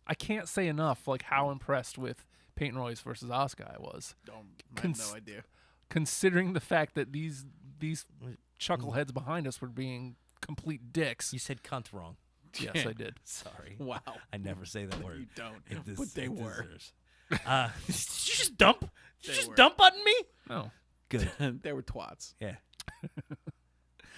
I can't say enough like how impressed with Peyton Royce versus Asuka I was. I have no idea. Considering the fact that these chuckleheads behind us were being complete dicks. You said cunt wrong. Yes, I did. Sorry. Wow. I never say that word. You don't. But they were. Did you just dump? Did you just were. dump button me? No. Good. They were twats. Yeah.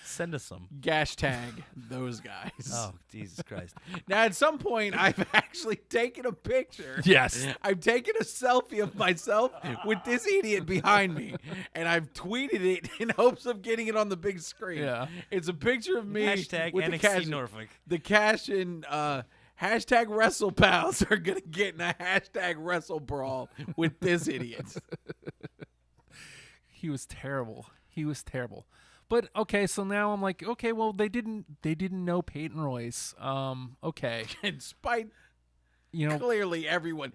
Send us some. Gash tag those guys. Oh, Jesus Christ. Now, at some point, I've actually taken a picture. Yes. I've taken a selfie of myself with this idiot behind me, and I've tweeted it in hopes of getting it on the big screen. Yeah. It's a picture of me Hashtag with NXT the cash. Norfolk. The cash and hashtag Wrestlepals are going to get in a hashtag Wrestle Brawl with this idiot. He was terrible. But okay, so now I'm like, okay, well they didn't know Peyton Royce. Okay. In spite, you know, clearly everyone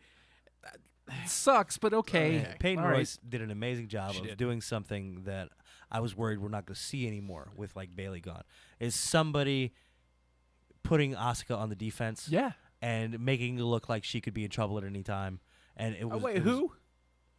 sucks, but okay. Peyton All Royce did an amazing job She of did. doing something that I was worried we're not going to see anymore with like Bailey gone. Is somebody putting Asuka on the defense? Yeah. And making it look like she could be in trouble at any time. And it was. wait, it was who?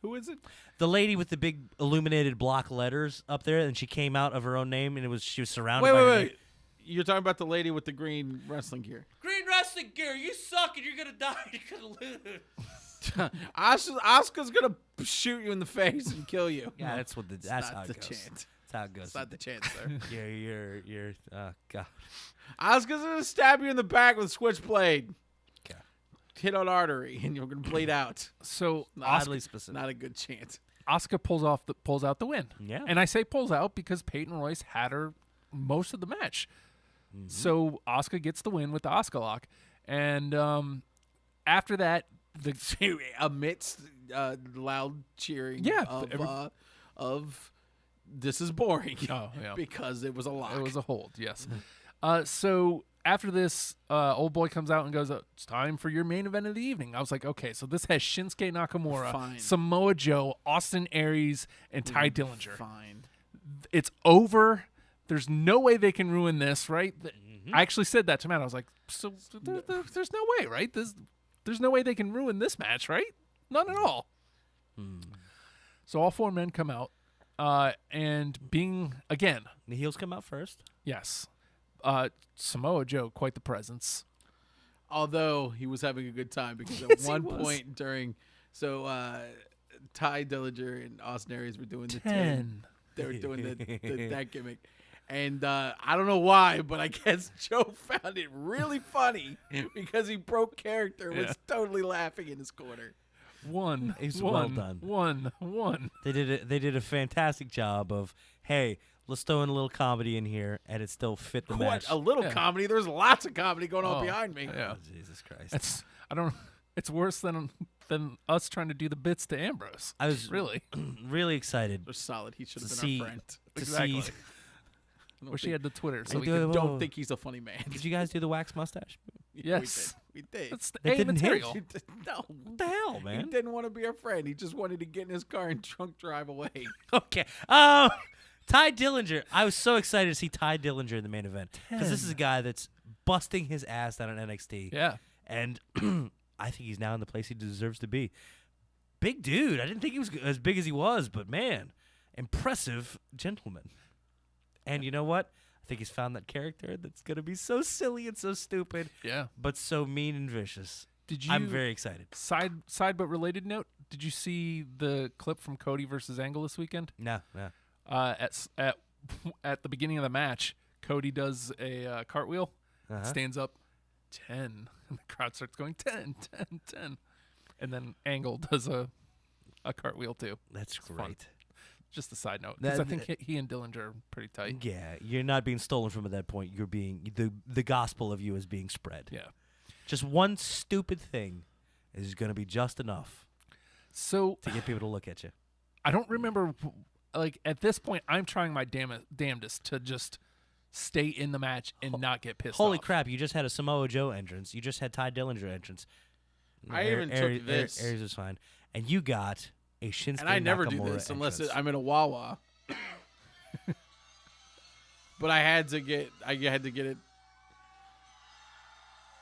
Who is it? the lady with the big illuminated block letters up there, and she came out of her own name, and she was surrounded by her name. Wait. You're talking about the lady with the green wrestling gear. Green wrestling gear, you suck, and you're gonna die. You're gonna lose. Asuka's gonna shoot you in the face and kill you. Yeah, that's what that's how not it the goes. chance. That's how it goes. It's not the chance, sir. You're. Oh God. Asuka's gonna stab you in the back with a switchblade. Okay. Hit on artery, and you're gonna bleed out. So Oddly specific. Not a good chance. Asuka pulls out the win. Yeah. And I say pulls out because Peyton Royce had her most of the match. So Asuka gets the win with the Asuka lock. And after that, amidst loud cheering Yeah, of this is boring. Oh, yeah. Because it was a lock. It was a hold, yes. So after this, old boy comes out and goes, it's time for your main event of the evening. I was like, okay, so this has Shinsuke Nakamura, Fine. Samoa Joe, Austin Aries, and Ty Dillinger. Fine. It's over. There's no way they can ruin this, right? I actually said that to Matt. I was like, so there's no way, right? There's no way they can ruin this match, right? None at all. So all four men come out, and being, again... The heels come out first. Yes. Samoa Joe, quite the presence. Although he was having a good time because at one point during... So Ty Dillinger and Austin Aries were doing the 10. They were doing that gimmick. And I don't know why, but I guess Joe found it really funny because he broke character and was totally laughing in his corner. Well done. One. They did a fantastic job of, hey, let's throw in a little comedy in here, and it still fit the match. A little comedy? There's lots of comedy going on behind me. Yeah. Oh, Jesus Christ. It's worse than us trying to do the bits to Ambrose. I was really excited. They're solid. He should have been our friend. Exactly. Wish he had the Twitter. So don't think he's a funny man. Did you guys do the wax mustache? Yes. We did. That's the They A didn't hit material. you. No. What the hell, He man? didn't want to be our friend. He just wanted to get in his car and drunk drive away. Okay. Ty Dillinger. I was so excited to see Ty Dillinger in the main event because this is a guy that's busting his ass down in NXT. Yeah. And I think he's now in the place he deserves to be. Big dude. I didn't think he was as big as he was, but man, impressive gentleman. And you know what? I think he's found that character that's going to be so silly and so stupid. Yeah. But so mean and vicious. I'm very excited. Side but related note, did you see the clip from Cody versus Angle this weekend? No. At the beginning of the match, Cody does a cartwheel, stands up 10, and the crowd starts going 10, 10, 10. And then Angle does a cartwheel too. That's Fun. great. Just a side note, because I think he and Dillinger are pretty tight. Yeah, you're not being stolen from at that point. You're being the gospel of you is being spread. Yeah. Just one stupid thing is going to be just enough So to get people to look at you. I don't remember, like, at this point, I'm trying my damnedest to just stay in the match and not get pissed off. Holy crap, you just had a Samoa Joe entrance. You just had Ty Dillinger entrance. I even took this. Aries was fine. And you got a Shinsuke And I never Nakamura do this unless entrance. I'm in a Wawa. But I had to get it.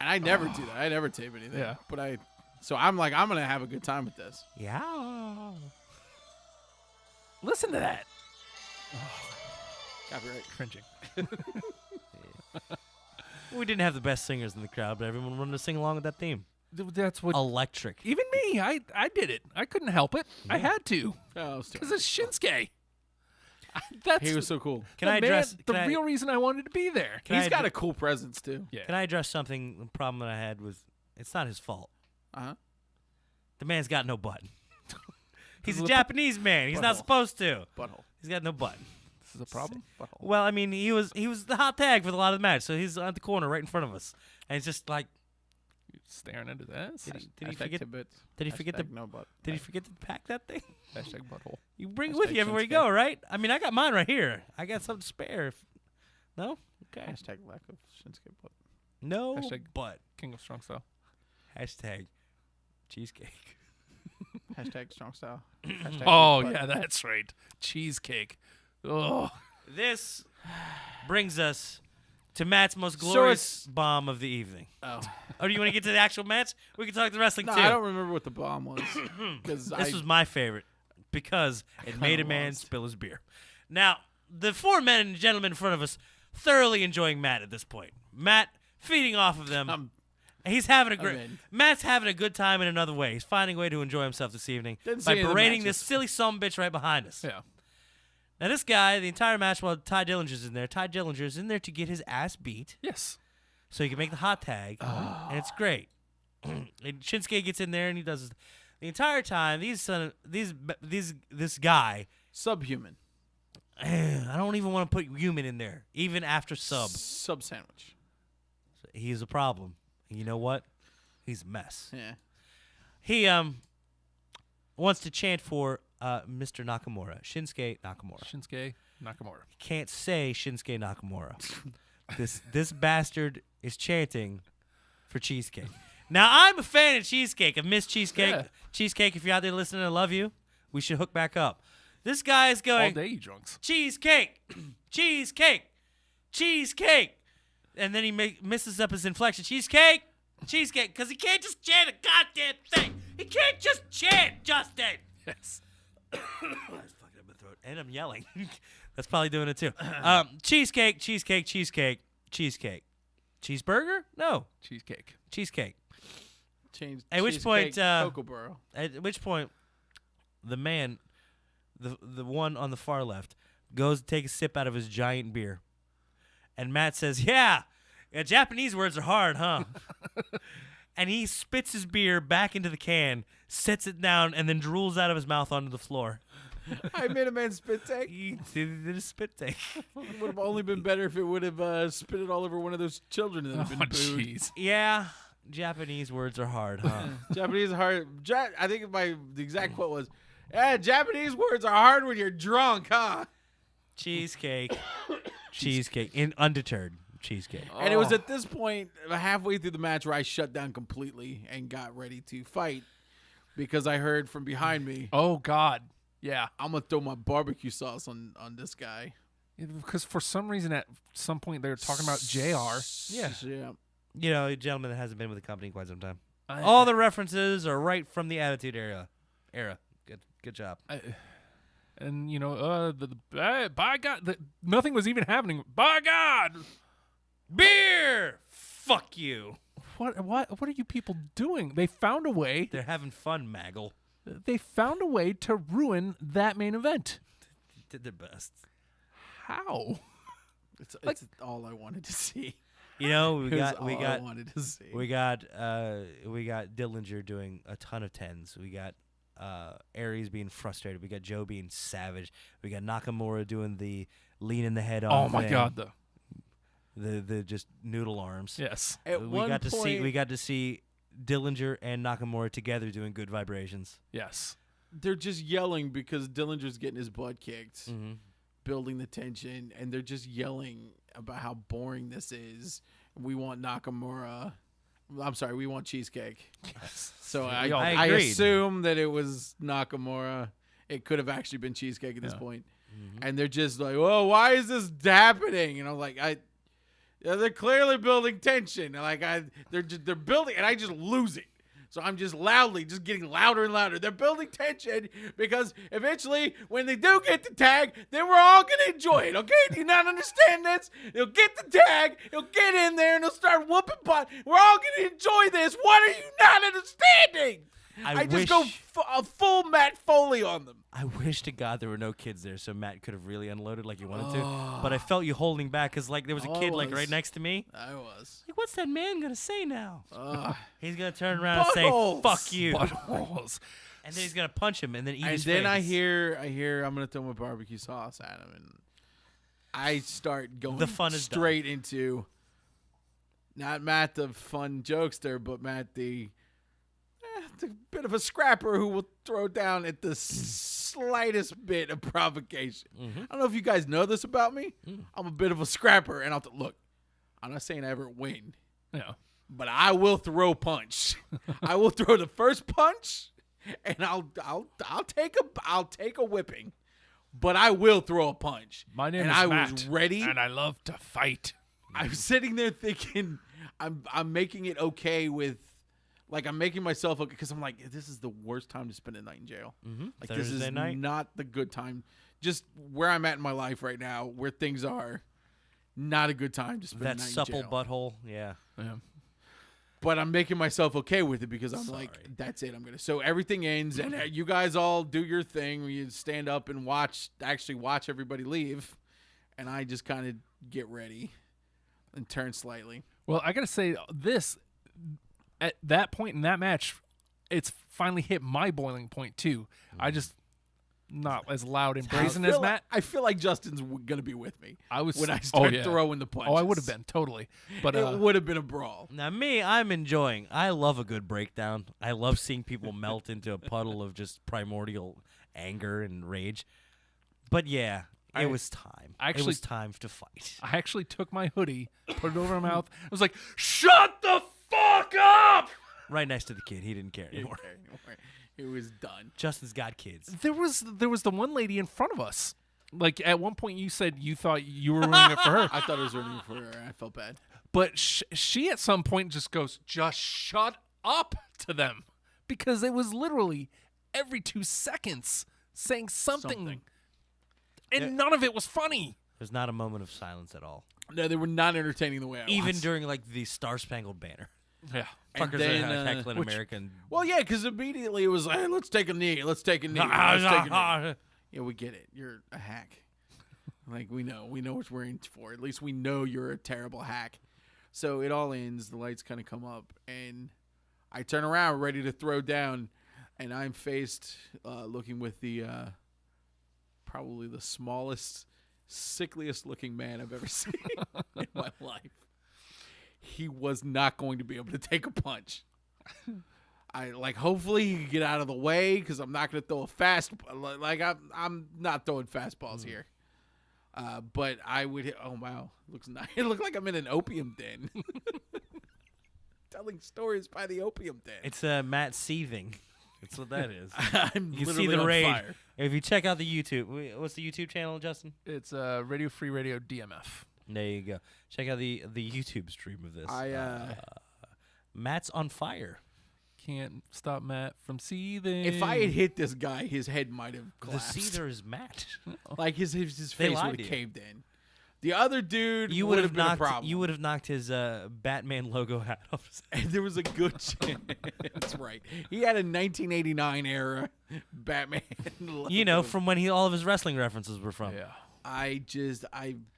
And I never do that. I never tape anything. Yeah. But so I'm like, I'm going to have a good time with this. Yeah. Listen to that. Copyright. Cringing. We didn't have the best singers in the crowd, but everyone wanted to sing along with that theme. That's what. Electric. Even me, I did it. I couldn't help it. I had to. Oh, Because it's Shinsuke. He was so cool. Can I address the real reason I wanted to be there? He's got a cool presence, too. Yeah. Can I address something? The problem that I had was it's not his fault. Uh-huh. The man's got no butt. He's a the Japanese man. He's not butthole. supposed to. Butthole. He's got no butt. This is a problem? Butthole. Well, I mean, he was the hot tag for a lot of the match, so he's at the corner right in front of us, and it's just like, Staring into this. did he Hashtag forget? tidbits. Did he forget to? Hashtag no butt. Did he forget to pack that thing? Hashtag butthole. You bring it with Hashtag you everywhere you Shinsuke. go, right? I mean, I got mine right here. I got something to spare. No, okay. Hashtag lack of Shinsuke butt. No, Hashtag- but King of Strong Style. hashtag cheesecake. Hashtag strong style. Hashtag Oh, butt. yeah, that's right. Cheesecake. Oh. This brings us to Matt's most So glorious bomb of the evening. Oh. Oh, do you want to get to the actual match? We can talk the wrestling No, too. I don't remember what the bomb was. Because This was my favorite because it made a man lost. spill his beer. Now, the four men and gentlemen in front of us thoroughly enjoying Matt at this point. Matt feeding off of them. He's having a great. in. Matt's having a good time in another way. He's finding a way to enjoy himself this evening Didn't see by any of the berating this matches. silly sumbitch right behind us. Yeah. Now, this guy, the entire match while Ty Dillinger's in there, Ty Dillinger's in there to get his ass beat Yes. so he can make the hot tag, and it's great. And Shinsuke gets in there and he does his, the entire time. This guy, subhuman. I don't even want to put human in there, even after sub. Sub sandwich. He's a problem. And you know what? He's a mess. Yeah. He wants to chant for Mr. Nakamura, Shinsuke Nakamura. Shinsuke Nakamura. He can't say Shinsuke Nakamura. This bastard is chanting for Cheesecake. Now, I'm a fan of Cheesecake. I've missed Cheesecake. Yeah. Cheesecake, if you're out there listening, I love you. We should hook back up. This guy is going, All day, you drunks. Cheesecake, cheesecake, cheesecake. And then he misses up his inflection. Cheesecake, cheesecake. Because he can't just chant a goddamn thing. He can't just chant, Justin. Yes. That's fucking up my throat. And I'm yelling. That's probably doing it too. Cheesecake, cheesecake, cheesecake, cheesecake. Cheeseburger? No. Cheesecake. Cheesecake. Change. At which point, Kookaburra. At which point, the man, the one on the far left, goes to take a sip out of his giant beer. And Matt says, yeah, Japanese words are hard, huh? And he spits his beer back into the can, sets it down, and then drools out of his mouth onto the floor. I made a man spit take. He did a spit take. It would have only been better if it would have spit it all over one of those children that have been booed. Jeez. Yeah, Japanese words are hard, huh? Japanese are hard. I think the exact quote was, Japanese words are hard when you're drunk, huh? Cheesecake. Cheesecake. Undeterred. Cheesecake. And it was at this point, halfway through the match, where I shut down completely and got ready to fight because I heard from behind me, Oh, God. Yeah. I'm going to throw my barbecue sauce on this guy. Because for some reason, at some point, they were talking about JR. Yeah. Yeah. You know, a gentleman that hasn't been with the company in quite some time. All the references are right from the Attitude Era. Good job. And, you know, by God, nothing was even happening. By God. Beer! Fuck you. What are you people doing? They found a way. They're having fun, Maggle. They found a way to ruin that main event. Did their best. How? It's all I wanted to see. You know, we I got wanted to see. we got Dillinger doing a ton of tens. We got Aries being frustrated. We got Joe being savage. We got Nakamura doing the leaning the head on. Oh my thing. God, the just noodle arms. Yes. At we got to see Dillinger and Nakamura together doing good vibrations. Yes. They're just yelling because Dillinger's getting his butt kicked, Mm-hmm. building the tension, and they're just yelling about how boring this is. We want Nakamura I'm sorry, we want cheesecake. Yes. So I I agreed. assume that it was Nakamura. It could have actually been cheesecake at this point. And they're just like, "Whoa, why is this happening?" And I'm like, they're clearly building tension. They're building, and I just lose it. So I'm just getting louder and louder. They're building tension because eventually, when they do get the tag, then we're all gonna enjoy it. Okay? Do you not understand this? They'll get the tag, he'll get in there, and they'll start whooping butt. We're all gonna enjoy this. What are you not understanding? I just go a full Matt Foley on them. I wish to God there were no kids there so Matt could have really unloaded like he wanted to. But I felt you holding back because like there was a kid like right next to me. I was. Like, what's that man going to say now? He's going to turn around and say, fuck you. Buttholes. And then he's going to punch him and then eat And his then face. I hear I'm going to throw my barbecue sauce at him. And I start going The fun is straight into not Matt the fun jokester, but Matt the bit of a scrapper who will throw down at the slightest bit of provocation. I don't know if you guys know this about me. I'm a bit of a scrapper, and look. I'm not saying I ever win. Yeah. But I will throw punch. I will throw the first punch, and I'll take a whipping, but I will throw a punch. My name and is I Matt, was ready, and I love to fight. I was sitting there thinking, I'm making it okay with. Like, I'm making myself okay because I'm like, this is the worst time to spend a night in jail. Like, Thursday this is night? not the good time. Just where I'm at in my life right now, where things are, not a good time to spend a that night supple in jail. butthole. Yeah. But I'm making myself okay with it because I'm like, that's it. So everything ends, and you guys all do your thing. You stand up and watch everybody leave, and I just kind of get ready and turn slightly. Well, I got to say this. At that point in that match, it's finally hit my boiling point, too. I just not as loud and brazen as Matt. I feel like Justin's going to be with me when I start start throwing the punches. Oh, I would have been, totally. But it would have been a brawl. Now, I'm enjoying. I love a good breakdown. I love seeing people melt into a puddle of just primordial anger and rage. But, yeah, it was time. It was time to fight. I actually took my hoodie, put it over my mouth. I was like, shut the fuck up! Right next to the kid. He didn't care anymore. It was done. Justin's got kids. There was the one lady in front of us. Like, at one point you said you thought you were ruining it for her. I thought it was ruining it for her. I felt bad. But she at some point just goes, just shut up to them. Because it was literally every 2 seconds saying something. And none of it was funny. There's not a moment of silence at all. No, they were not entertaining the way I was. Even during, like, the Star-Spangled Banner. Yeah. Fuckers then, are heckling American. Well, yeah, because immediately it was like, hey, let's take a knee. Let's take a knee. Let's take a knee. Yeah, we get it. You're a hack. Like, we know what we're in for. At least we know you're a terrible hack. So it all ends. The lights kind of come up, and I turn around ready to throw down, and I'm faced looking with the probably the smallest, sickliest looking man I've ever seen in my life. He was not going to be able to take a punch. Hopefully he can get out of the way because I'm not going to throw a fast. I'm not throwing fastballs here. But I would hit. Oh wow, looks nice. It looked like I'm in an opium den. Telling stories by the opium den. It's Matt seething. That's what that is. I'm you literally see the on rage. fire. If you check out the YouTube, what's the YouTube channel, Justin? It's Radio Free Radio DMF. There you go. Check out the YouTube stream of this. Matt's on fire. Can't stop Matt from seething. If I had hit this guy, his head might have collapsed. The seether is Matt. Like his face would have caved in. The other dude you would have been knocked, a problem. You would have knocked his Batman logo hat off his head. And there was a good chance. That's right. He had a 1989 era Batman logo. You know, from when all of his wrestling references were from. Yeah.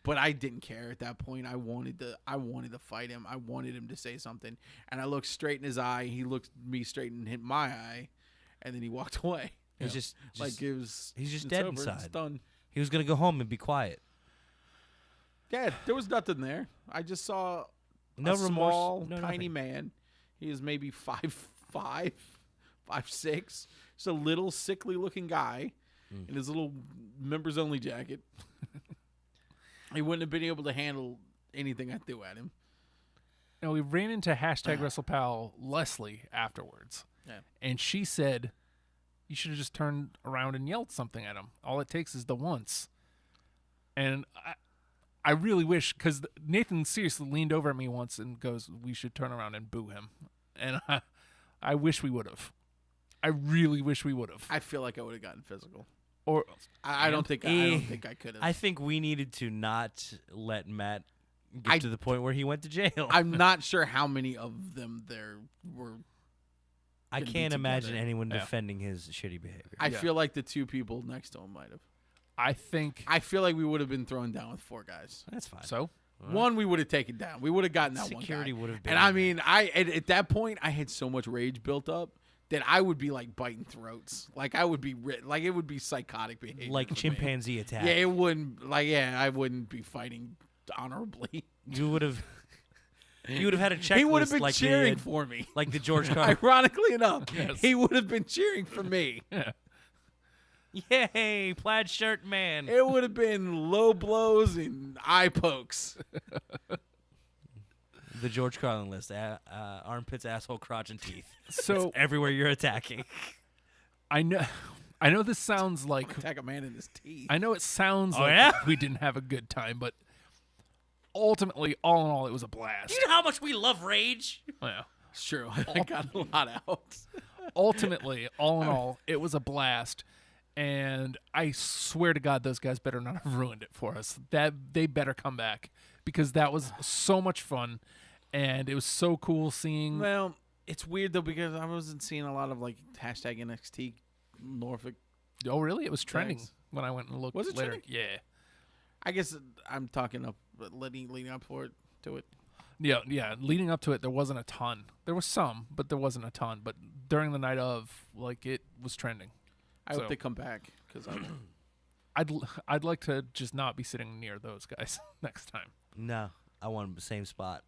But I didn't care at that point. I wanted to fight him. I wanted him to say something. And I looked straight in his eye. He looked me straight and hit my eye, and then he walked away. He's just like it was. He's just it's dead over. inside. It's done. He was gonna go home and be quiet. Yeah, there was nothing there. I just saw no a remorse, small, no tiny nothing. man. He is maybe 5'5", 5'6". Just a little sickly looking guy in his little members only jacket. He wouldn't have been able to handle anything I threw at him. Now, we ran into hashtag Wrestlepal Leslie afterwards. Yeah. And she said, you should have just turned around and yelled something at him. All it takes is the once. And I really wish, because Nathan seriously leaned over at me once and goes, we should turn around and boo him. And I wish we would have. I really wish we would have. I feel like I would have gotten physical. Or I don't think I could have. I think we needed to not let Matt get to the point where he went to jail. I'm not sure how many of them there were. I can't imagine anyone defending his shitty behavior. I feel like the 2 people next to him might have. I feel like we would have been thrown down with 4 guys. That's fine. So? One we would have taken down. We would have gotten that Security one guy. would have been. And I mean, at that point, I had so much rage built up that I would be like biting throats. Like I would be like it would be psychotic behavior. Like chimpanzee attack. Yeah, it wouldn't. I wouldn't be fighting honorably. You would have. You would have had a checklist. He would have been like cheering for me, like the George Carlin. Ironically enough, he would have been cheering for me. Yay, plaid shirt man. It would have been low blows and eye pokes. The George Carlin list: armpits, asshole, crotch, and teeth. So it's everywhere you're attacking. I know this sounds like attack a man in his teeth. I know it sounds like we didn't have a good time, but ultimately, all in all, it was a blast. You know how much we love rage? Yeah, it's true. I got a lot out. Ultimately, all in all, it was a blast, and I swear to God, those guys better not have ruined it for us. That they better come back because that was so much fun, and it was so cool seeing. Well, it's weird though because I wasn't seeing a lot of like hashtag NXT Norfolk. Oh, really? It was trending when I went and looked. Was it later. trending? Yeah. I guess I'm talking up, leading up to it. Yeah. Leading up to it, there wasn't a ton. There was some, but there wasn't a ton. But during the night of, like, it was trending. I hope they come back because I'd like to just not be sitting near those guys next time. No, I want them the same spot.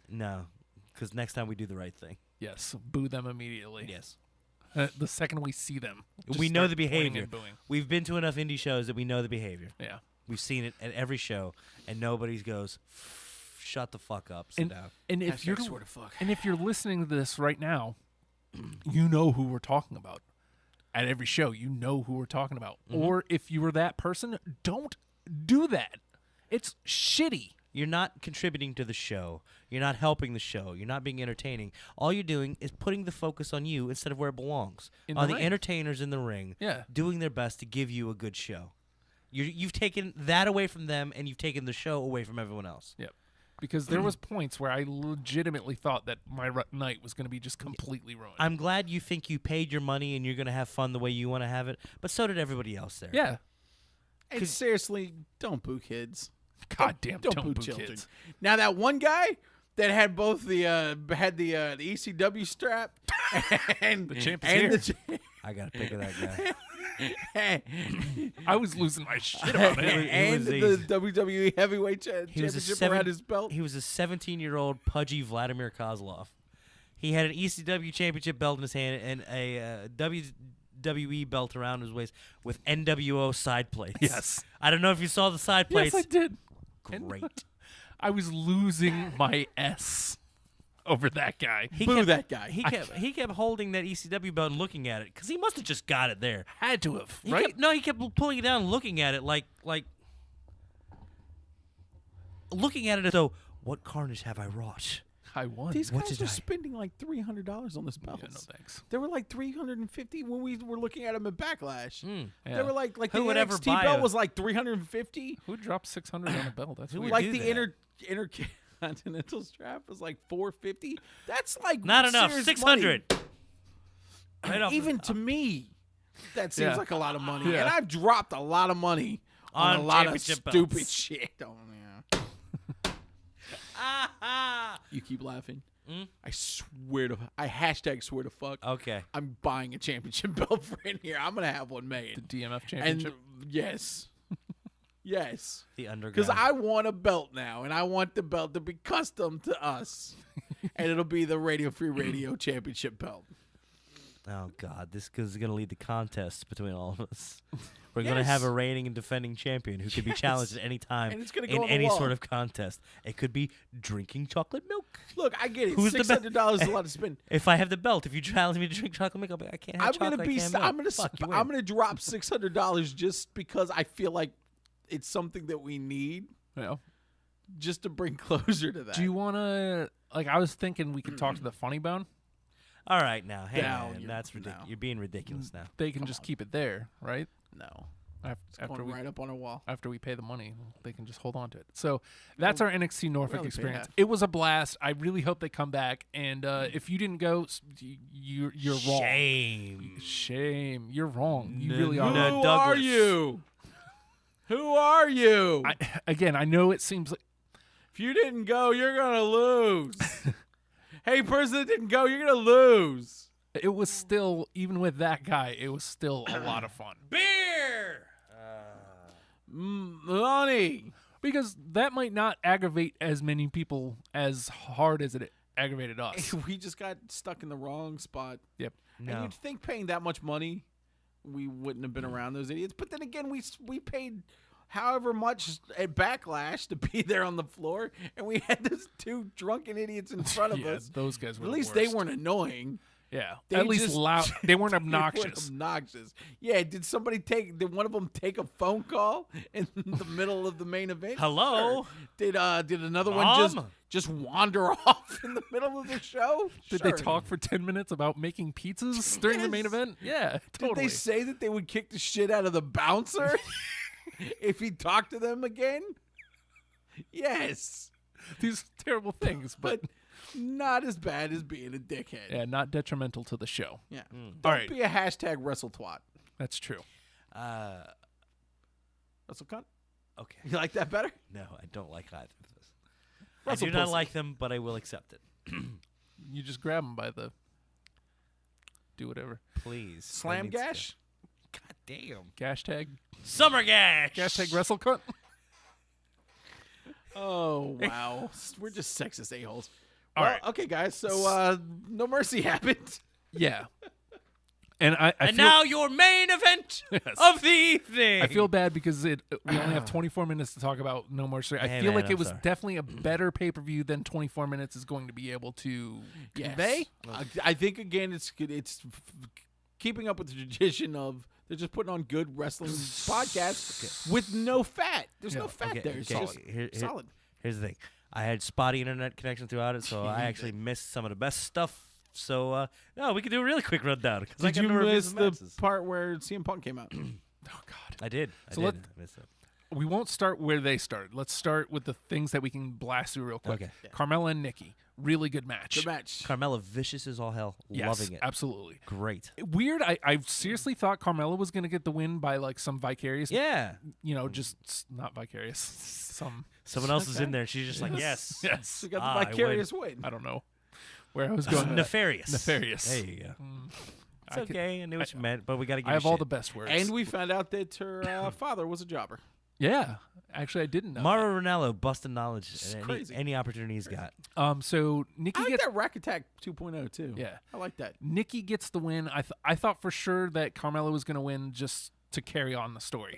No, because next time we do the right thing. Yes, boo them immediately. Yes. The second we see them, we know the behavior. We've been to enough indie shows that we know the behavior. Yeah. We've seen it at every show, and nobody goes, shut the fuck up, sit down. And if you're listening to this right now, you know who we're talking about. At every show, you know who we're talking about. Mm-hmm. Or if you were that person, don't do that. It's shitty. You're not contributing to the show. You're not helping the show. You're not being entertaining. All you're doing is putting the focus on you instead of where it belongs. On the entertainers in the ring, doing their best to give you a good show. You've taken that away from them, and you've taken the show away from everyone else. Yep. Because there was points where I legitimately thought that my night was going to be just completely ruined. I'm glad you think you paid your money and you're going to have fun the way you want to have it, but so did everybody else there. Yeah. And seriously, don't boo kids. Goddamn, don't boo children. Kids. Now that one guy that had both the ECW strap and the champ is here. I got a pic of that guy. I was losing my shit about it. And the WWE Heavyweight Championship around his belt. He was a 17-year-old pudgy Vladimir Kozlov. He had an ECW Championship belt in his hand and a WWE belt around his waist with NWO side plates. Yes. I don't know if you saw the side plates. Yes, I did. Great. I was losing my S over that guy. That guy. He kept holding that ECW belt and looking at it because he must have just got it there. Had to have, He right? He kept pulling it down and looking at it like looking at it as though, what carnage have I wrought? I won. These guys were spending like $300 on this belt. Yeah, no thanks. They were like $350 when we were looking at them at Backlash. Yeah. They were like Who the would ever NXT buy belt a- was like $350. Who dropped $600 on a belt? That's Who weird. would Like do the that? Intercontinental strap was like $450. That's like Not enough. serious 600. Right off Even the to me, that seems Yeah. like a lot of money. Yeah. And I've dropped a lot of money on a lot of championship stupid belts. shit. Oh, yeah. You keep laughing. I swear to I swear to fuck. Okay. I'm buying a championship belt for in here. I'm gonna have one made. The DMF championship. And yes. Yes. The underground. Because I want a belt now, and I want the belt to be custom to us. And it'll be the Radio Free Radio Championship belt. Oh God, this is going to lead to contests between all of us. We're going to have a reigning and defending champion who can be challenged at any time And it's gonna in go on the any wall. sort of contest. It could be drinking chocolate milk. Look, I get it. Who's the $600 is a lot to spend. If I have the belt, if you challenge me to drink chocolate milk, I'll be like, I can't have chocolate. I'm gonna drop $600 just because I feel like it's something that we need. Yeah. Just to bring closure to that. Do you want to? Like, I was thinking we could talk to the Funny Bone. All right, now, hey, No, man, that's ridiculous. no. You're being ridiculous now. They can just keep it there, right? No. After Going we right up on a wall. after we pay the money, they can just hold on to it. So that's our NXT Norfolk only pay experience. half. It was a blast. I really hope they come back. And if you didn't go, you're wrong. Shame. You're wrong. You really are. Who are you? Who are you? I know it seems like If you didn't go, you're gonna lose. Hey, person that didn't go, you're gonna lose. it was still, even with that guy, it was still a lot of fun. Beer. Money. Because that might not aggravate as many people as hard as it aggravated us. We just got stuck in the wrong spot. Yep. No. And you'd think paying that much money, we wouldn't have been around those idiots. But then again, we paid however much at Backlash to be there on the floor, and we had those two drunken idiots in front of Yeah, us. those guys were At the least they worst. weren't annoying. Yeah. They At least just- loud. They weren't They obnoxious. weren't obnoxious. Yeah, did one of them take a phone call in the middle of the main event? Hello? Or did another Mom? one just wander off in the middle of the show? Did Sure. they talk for 10 minutes about making pizzas during the main Yes. event? Yeah, Did totally. they say that they would kick the shit out of the bouncer if he talked to them again? Yes. These terrible things, but not as bad as being a dickhead. yeah, not detrimental to the show. Yeah. All Don't right. be a hashtag WrestleTwat. That's true. WrestleCunt? Okay. You like that better? No, I don't like either of those. I do Wrestle not pussy. like them, but I will accept it. You just grab them by the. Do whatever. Please. Slam gash? God damn. Gash tag. Summer gash. Gash tag wrestle cut. Oh, wow. We're just sexist a-holes. All Well, right. okay, guys. So, No Mercy happened. Yeah. And I And feel, now your main event Yes. of the evening. I feel bad because we only have 24 minutes to talk about No More Story. I Hey, feel man, like it I'm was sorry. definitely a better pay-per-view than 24 minutes is going to be able to convey. I think, again, it's good. It's keeping up with the tradition of they're just putting on good wrestling podcasts with no fat. There's no fat there. It's just solid. Here's the thing. I had spotty internet connection throughout it, so I actually missed some of the best stuff. So, no, we can do a really quick rundown. 'cause I Did got you to review miss some the matches. part where CM Punk came out? Oh God. I did. So I missed it. We won't start where they started. Let's start with the things that we can blast through real quick. Okay. Carmella and Nikki. Really good match. Good match. Carmella vicious as all hell. Yes, Loving it. absolutely. Great. Weird. I seriously thought Carmella was going to get the win by like some vicarious. Yeah. You know, just not vicarious. Someone else is in there, and she's just like, yes. Yes. She got the I vicarious win. I don't know where I was going. with that. Nefarious. Nefarious. There you go. It's I could- okay. I knew what you meant, but we got to give I you have all shit. the best words. And we found out that her father was a jobber. yeah, actually, I didn't know. Mauro Ranallo busting knowledge at crazy. any opportunity he's got. So Nikki I like gets that Rack Attack 2.0 too. Yeah. I like that. Nikki gets the win. I thought for sure that Carmella was going to win just to carry on the story.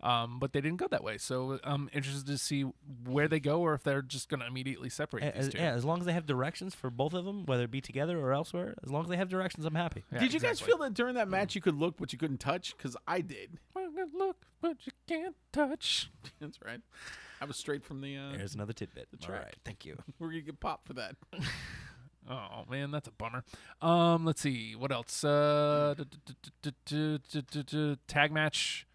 But they didn't go that way. So I'm interested to see where they go or if they're just going to immediately separate these two. Yeah, as long as they have directions for both of them, whether it be together or elsewhere, as long as they have directions, I'm happy. Yeah, Did you guys exactly. feel that during that match you could look but you couldn't touch? Because I did. Well, good look, but you can't touch. That's right. I was straight from the. There's another tidbit. All track. right, thank you. We're gonna get popped for that. Oh man, that's a bummer. Let's see what else. Tag match.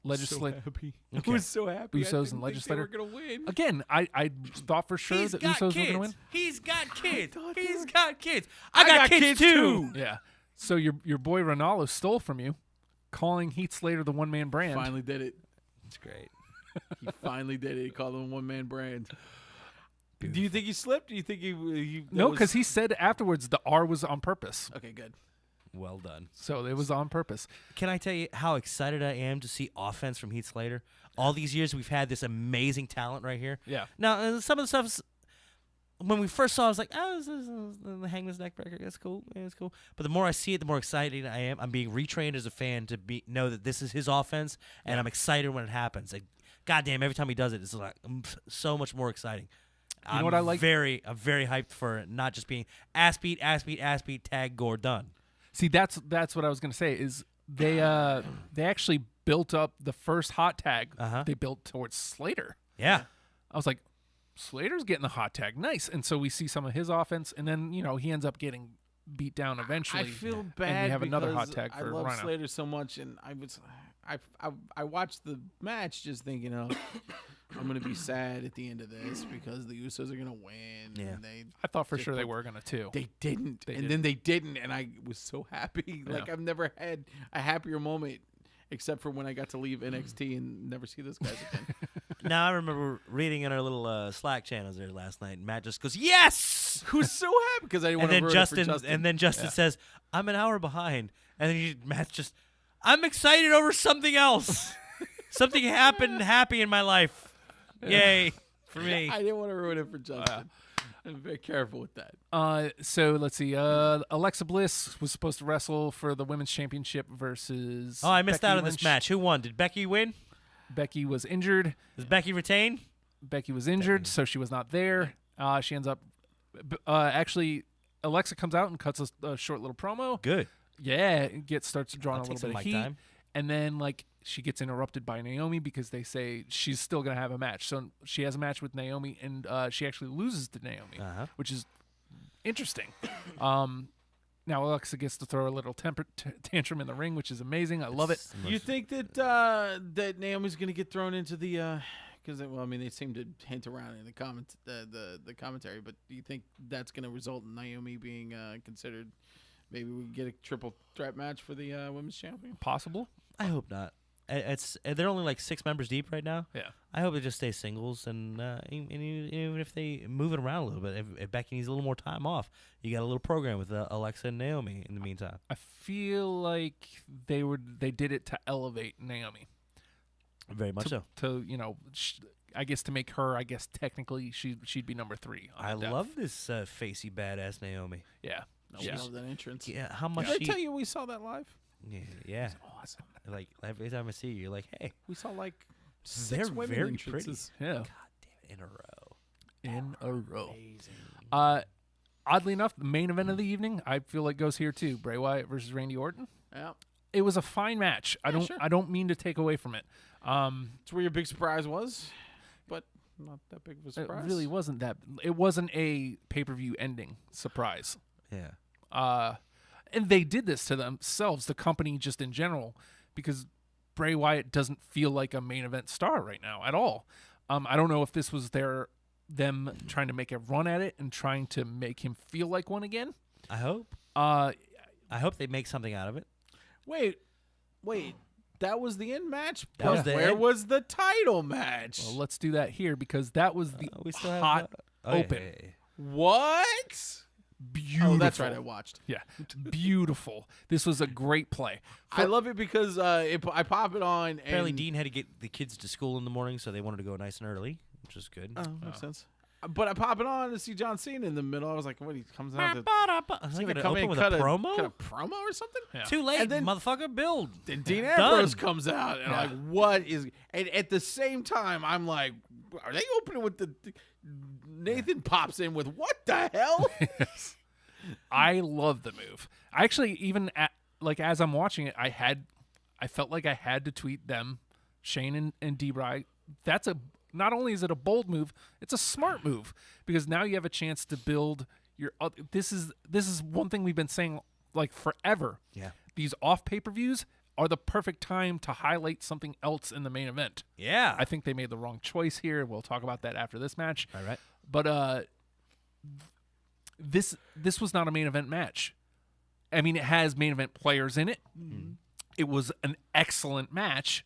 Legislator. So happy. Okay. I was so happy. Usos I and didn't Legislator. Think they were gonna win. Again, I thought for sure that Usos were gonna win. He's got kids. thought they He's were- got kids. I I got got kids kids too. Yeah. So your boy Ronaldo stole from you, calling Heath Slater the one man brand. Finally did it. It's great. He finally did it. He called him a one man brand. Do you think he slipped? Do you think he No, because he said afterwards the R was on purpose. Okay, good. Well done. So it was on purpose. Can I tell you how excited I am to see offense from Heath Slater? All these years we've had this amazing talent right here. Yeah. Now, some of the stuff when we first saw it, I was like, oh, this is the Hangman's neck breaker. That's cool. Yeah, it's cool. But the more I see it, the more excited I am. I'm being retrained as a fan to know that this is his offense, and I'm excited when it happens. Like, goddamn, every time he does it, it's like so much more exciting. You know what I like? I'm very hyped for it, not just being ass beat, tag, gore, done. See, that's what I was gonna say. Is they actually built up the first hot tag. They built towards Slater. Yeah, I was like, Slater's getting the hot tag, nice. And so we see some of his offense, and then he ends up getting beat down eventually. I feel bad. And we have another hot because tag for I love Rhino. Slater so much, and I watched the match just thinking, I'm gonna be sad at the end of this because the Usos are gonna win. Yeah. And I thought for sure they were gonna too. They didn't, then they didn't, and I was so happy. Like I've never had a happier moment, except for when I got to leave NXT and never see those guys again. Now I remember reading in our little Slack channels there last night, and Matt just goes, "Yes!" Who's so happy because I didn't want to ruin it for Justin. And then Justin says, "I'm an hour behind," and then Matt's just, "I'm excited over something else. Something happened happy in my life. Yay for me." I didn't want to ruin it for Justin. I'm very careful with that. So let's see. Alexa Bliss was supposed to wrestle for the women's championship versus. Oh, I missed Becky out on this Lynch. match. Who won? Did Becky win? Becky was injured. Does Becky retain? Becky was injured, so she was not there. She ends up. Actually, Alexa comes out and cuts a short little promo. Good. Yeah, starts drawing a Take little bit some of mic heat, time. and then she gets interrupted by Naomi because they say she's still gonna have a match. So she has a match with Naomi, and she actually loses to Naomi, which is interesting. Now Alexa gets to throw a little tantrum in the ring, which is amazing. I love it. You think that that Naomi's going to get thrown into the? Because they seem to hint around in the commentary, but do you think that's going to result in Naomi being considered? Maybe we get a triple threat match for the women's champion. Possible. I hope not. They're only like 6 members deep right now. Yeah. I hope it just stays singles, and even if they move it around a little bit, if Becky needs a little more time off, you got a little program with Alexa and Naomi in the meantime. I feel like they did it to elevate Naomi. Very much so. To I guess to make her, technically she'd be number 3. I love this facey badass Naomi. Yeah. I love that entrance. Yeah. How much? Did I tell you we saw that live? Yeah. Awesome. Like every time I see you, you're like, hey, we saw like 6 they're women very entrances. pretty. Yeah. God damn it, in a row. Amazing. Oddly enough, the main event of the evening, I feel like goes here too. Bray Wyatt versus Randy Orton. Yeah. It was a fine match. I don't mean to take away from it. It's where your big surprise was, but not that big of a surprise. It really wasn't that. It wasn't a pay-per-view ending surprise. Yeah. And they did this to themselves, the company just in general, because Bray Wyatt doesn't feel like a main event star right now at all. I don't know if this was them trying to make a run at it and trying to make him feel like one again. I hope. I hope they make something out of it. Wait. That was the end match? That was the Where end? was the title match? Well, let's do that here because that was the We still have, hot oh, open. yeah. What? Beautiful. Oh, that's right. I watched. Yeah, beautiful. This was a great play. I love it because I pop it on. Apparently, and Dean had to get the kids to school in the morning, so they wanted to go nice and early, which is good. Oh, makes sense. But I pop it on to see John Cena in the middle. I was like, what? He comes out. Is he gonna gonna come in open with cut a promo? Cut a promo or something? Yeah. Too late, And then- motherfucker. Build. Then Dean Done. Ambrose comes out, and I'm like, what is? And at the same time, I'm like, are they opening with the? Nathan pops in with what the hell? I love the move. I actually even as I'm watching it, I felt like I had to tweet them, Shane and D-Bry. That's not only is it a bold move, it's a smart move because now you have a chance to build your. This is one thing we've been saying like forever. Yeah. These off pay-per-views are the perfect time to highlight something else in the main event. Yeah. I think they made the wrong choice here. We'll talk about that after this match. All right. But this was not a main event match. I mean, it has main event players in it. Mm-hmm. It was an excellent match,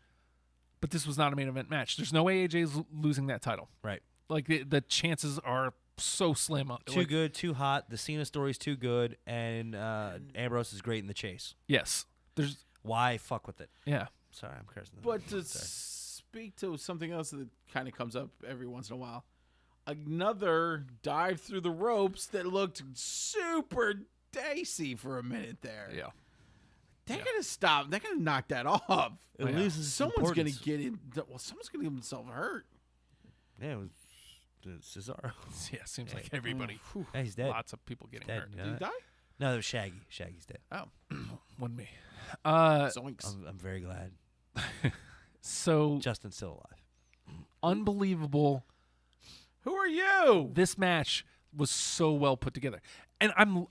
but this was not a main event match. There's no way AJ's losing that title. Right. Like the chances are so slim. Too good, too hot. The Cena story's too good, and Ambrose is great in the chase. Yes. There's Why fuck with it? Yeah. Sorry, I'm cursing. But to speak to something else that kind of comes up every once in a while, another dive through the ropes that looked super dicey for a minute there. Yeah. They're gonna stop. They're gonna knock that off. It loses Someone's gonna importance. get in. Well, someone's gonna get himself hurt. Yeah, it was Cesaro. Yeah, seems like everybody. Yeah, he's dead. Lots of people getting hurt. Did he die? No, it was Shaggy. Shaggy's dead. Oh, Wasn't me. zoinks. I'm very glad. So Justin's still alive. unbelievable. Who are you? This match was so well put together, and I'm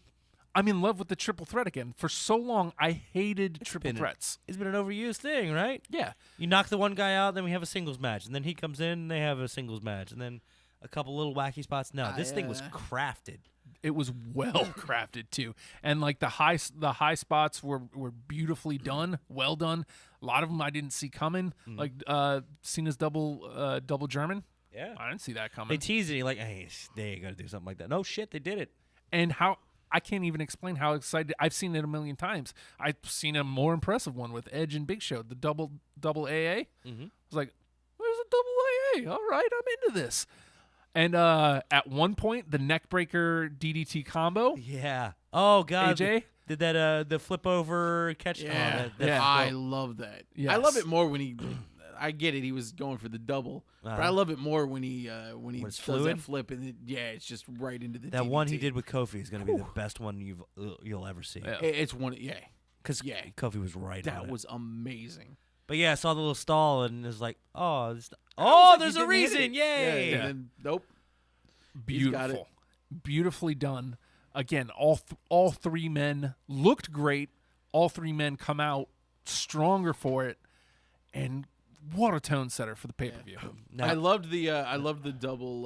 in love with the triple threat again. For so long, I hated triple threats. It's been an overused thing, right? Yeah. You knock the one guy out, then we have a singles match, and then he comes in, and they have a singles match, and then a couple little wacky spots. No, this thing was crafted. It was well crafted too, and like the high spots were beautifully done, well done. A lot of them I didn't see coming, like Cena's double German. Yeah, I didn't see that coming. They teased it like, hey, they ain't gonna do something like that. No shit, they did it. And how I can't even explain how excited I've seen it a million times. I've seen a more impressive one with Edge and Big Show, the double AA. Mm-hmm. I was like, "There's a double AA. All right, I'm into this." And at one point, the neckbreaker DDT combo. Yeah. Oh god. AJ did that the flip over catch. Yeah, Oh, that I love that. Yes. I love it more when he. I get it. He was going for the double, but I love it more when he does fluid? that flip and it's just right into the. That DDT. one he did with Kofi is going to be the best one you'll ever see. Yeah. It's one. Yeah, Because Kofi was right. that on was amazing. But yeah, I saw the little stall and it was like, oh, like, there's you a didn't hit reason! it. Yay! Yeah. And then, nope. beautiful, beautifully done. Again, all three men looked great. All three men come out stronger for it, and what a tone setter for the pay per view. I loved the double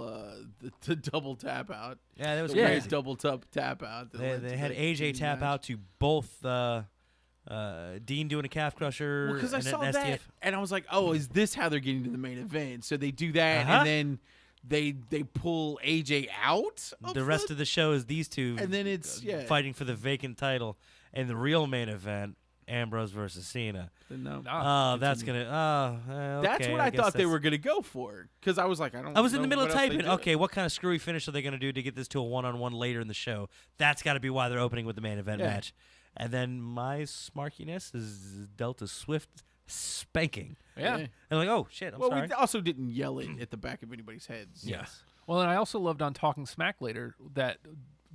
the double tap out. Yeah, that was the crazy. Double tap out. They had AJ tap out to both Dean doing a calf crusher. Because I and saw an that STF. and I was like, oh, is this how they're getting to the main event? So they do that and then they pull AJ out. The rest of the show is these two, and then it's fighting for the vacant title, and the real main event, Ambrose versus Cena. No. Oh, that's gonna. That's okay, what I guess thought they that's- were gonna go for. Because I was like, I was in the know middle of what else they typing. do. Okay, what kind of screwy finish are they gonna do to get this to a one-on-one later in the show? That's got to be why they're opening with the main event match. And then my smarkiness is dealt a swift spanking. Yeah. And like, oh shit, I'm sorry. we also didn't yell it at the back of anybody's heads. Yes. Well, and I also loved on Talking Smack later that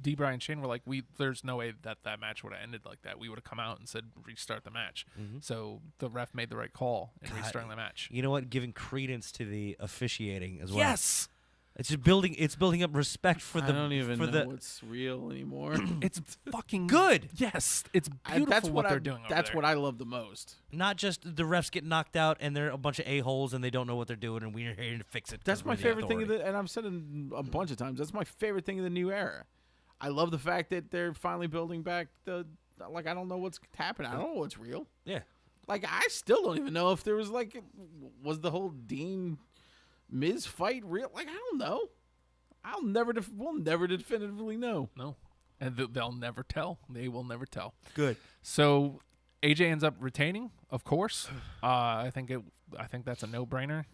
D-Bry and Shane were like, there's no way that match would have ended like that. We would have come out and said, restart the match. So the ref made the right call in restarting the match. You know what? Giving credence to the officiating as well. Yes. It's just building up respect for the. I don't even for know the, what's real anymore. It's fucking good. Yes, it's beautiful that's what they're doing over That's there. what I love the most. Not just the refs get knocked out and they're a bunch of a-holes and they don't know what they're doing and we're here to fix it. That's 'cause my we're the favorite thing authority. and I've said it a bunch of times. That's my favorite thing of the new era. I love the fact that they're finally building back I don't know what's happening. I don't know what's real. Yeah. Like, I still don't even know if there was was the whole Dean Miz fight real? Like, I don't know. We'll never definitively know. No, and they'll never tell. They will never tell. Good. So AJ ends up retaining, of course. I think that's a no-brainer.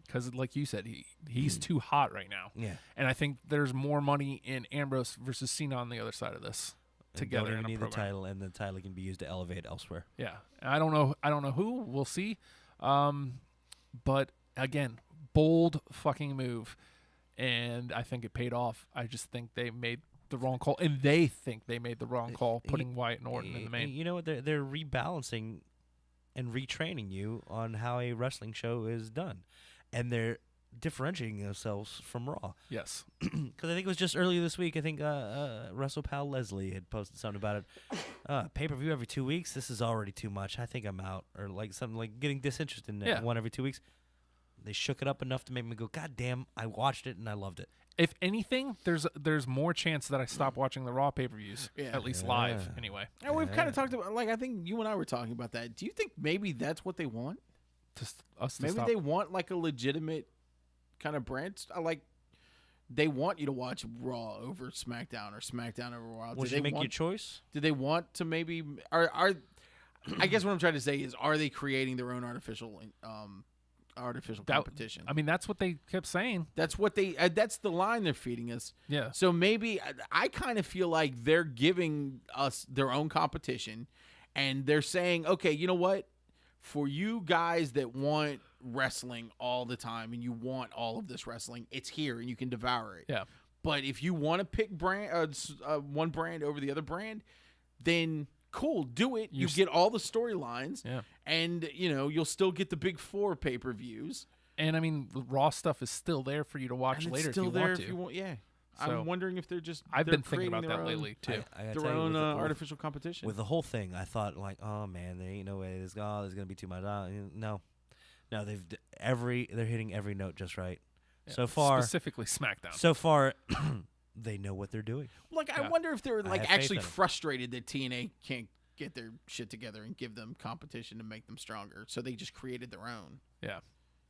Because like you said, he's too hot right now. Yeah. And I think there's more money in Ambrose versus Cena on the other side of this together. Don't in even a need the program. title, and the title can be used to elevate elsewhere. Yeah. I don't know who. We'll see. But again, bold fucking move. And I think it paid off. I just think they made the wrong call. And they think they made the wrong call putting Wyatt and Orton in the main. You know what? They're rebalancing and retraining you on how a wrestling show is done. And they're differentiating themselves from Raw. Yes. Because I think it was just earlier this week, I think Wrestlepal Leslie had posted something about it. Pay-per-view every 2 weeks? This is already too much. I think I'm out. Or like something like getting disinterested in one every 2 weeks. They shook it up enough to make me go, God damn, I watched it and I loved it. If anything, there's more chance that I stop watching the Raw pay-per-views, at least live, anyway. And we've kind of talked about, I think you and I were talking about that. Do you think maybe that's what they want? Maybe they want, a legitimate kind of brand. They want you to watch Raw over SmackDown or SmackDown over Raw. Would you make your choice? Do they want to maybe... I guess what I'm trying to say is, are they creating their own artificial artificial competition. I mean, that's what they kept saying. That's what they. That's the line they're feeding us. Yeah. So maybe I kind of feel like they're giving us their own competition, and they're saying, okay, you know what? For you guys that want wrestling all the time and you want all of this wrestling, it's here and you can devour it. Yeah. But if you want to pick one brand over the other brand, then cool, do it. You get all the storylines, and you'll still get the big 4 pay-per-views. And I mean, the Raw stuff is still there for you to watch later if you want to. Yeah. So, I'm wondering if they're just. I've they're been thinking about creating that their own- lately too. Their own artificial competition. With the whole thing, I thought like, oh man, there ain't no way there's gonna be too much. No, they're hitting every note just right. Yeah, so far, specifically SmackDown. So far, they know what they're doing. Like, I wonder if they're like have actually faith in 'em. frustrated that TNA can't get their shit together and give them competition to make them stronger. So they just created their own. Yeah.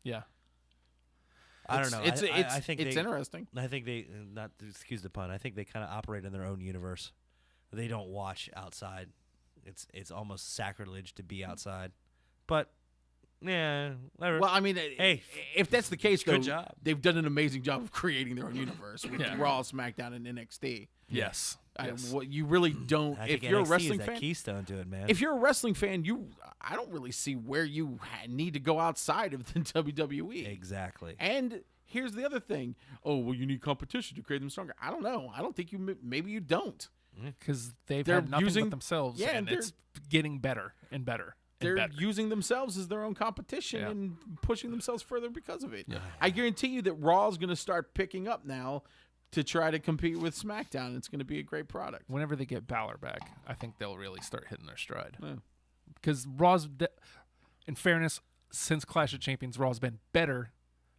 Yeah. I don't know. I think it's interesting. I think they, not to excuse the pun, I think they kind of operate in their own universe. They don't watch outside. It's almost sacrilege to be outside. But yeah, whatever. Well, I mean, hey, if that's the case, though, good job. They've done an amazing job of creating their own universe with Raw, SmackDown, and NXT. Yes. You really don't. I If think you're a NXT wrestling is that fan, keystone to it, man. if you're a wrestling fan, I don't really see where you need to go outside of the WWE. Exactly. And here's the other thing. Oh, well, you need competition to create them stronger. I don't know. I don't think maybe you don't. Because they've They're had nothing using- but themselves, yeah, and it's getting better and better. They're using themselves as their own competition and pushing themselves further because of it. Yeah. I guarantee you that Raw is going to start picking up now to try to compete with SmackDown. It's going to be a great product. Whenever they get Balor back, I think they'll really start hitting their stride. Because Raw's, in fairness, since Clash of Champions, Raw's been better,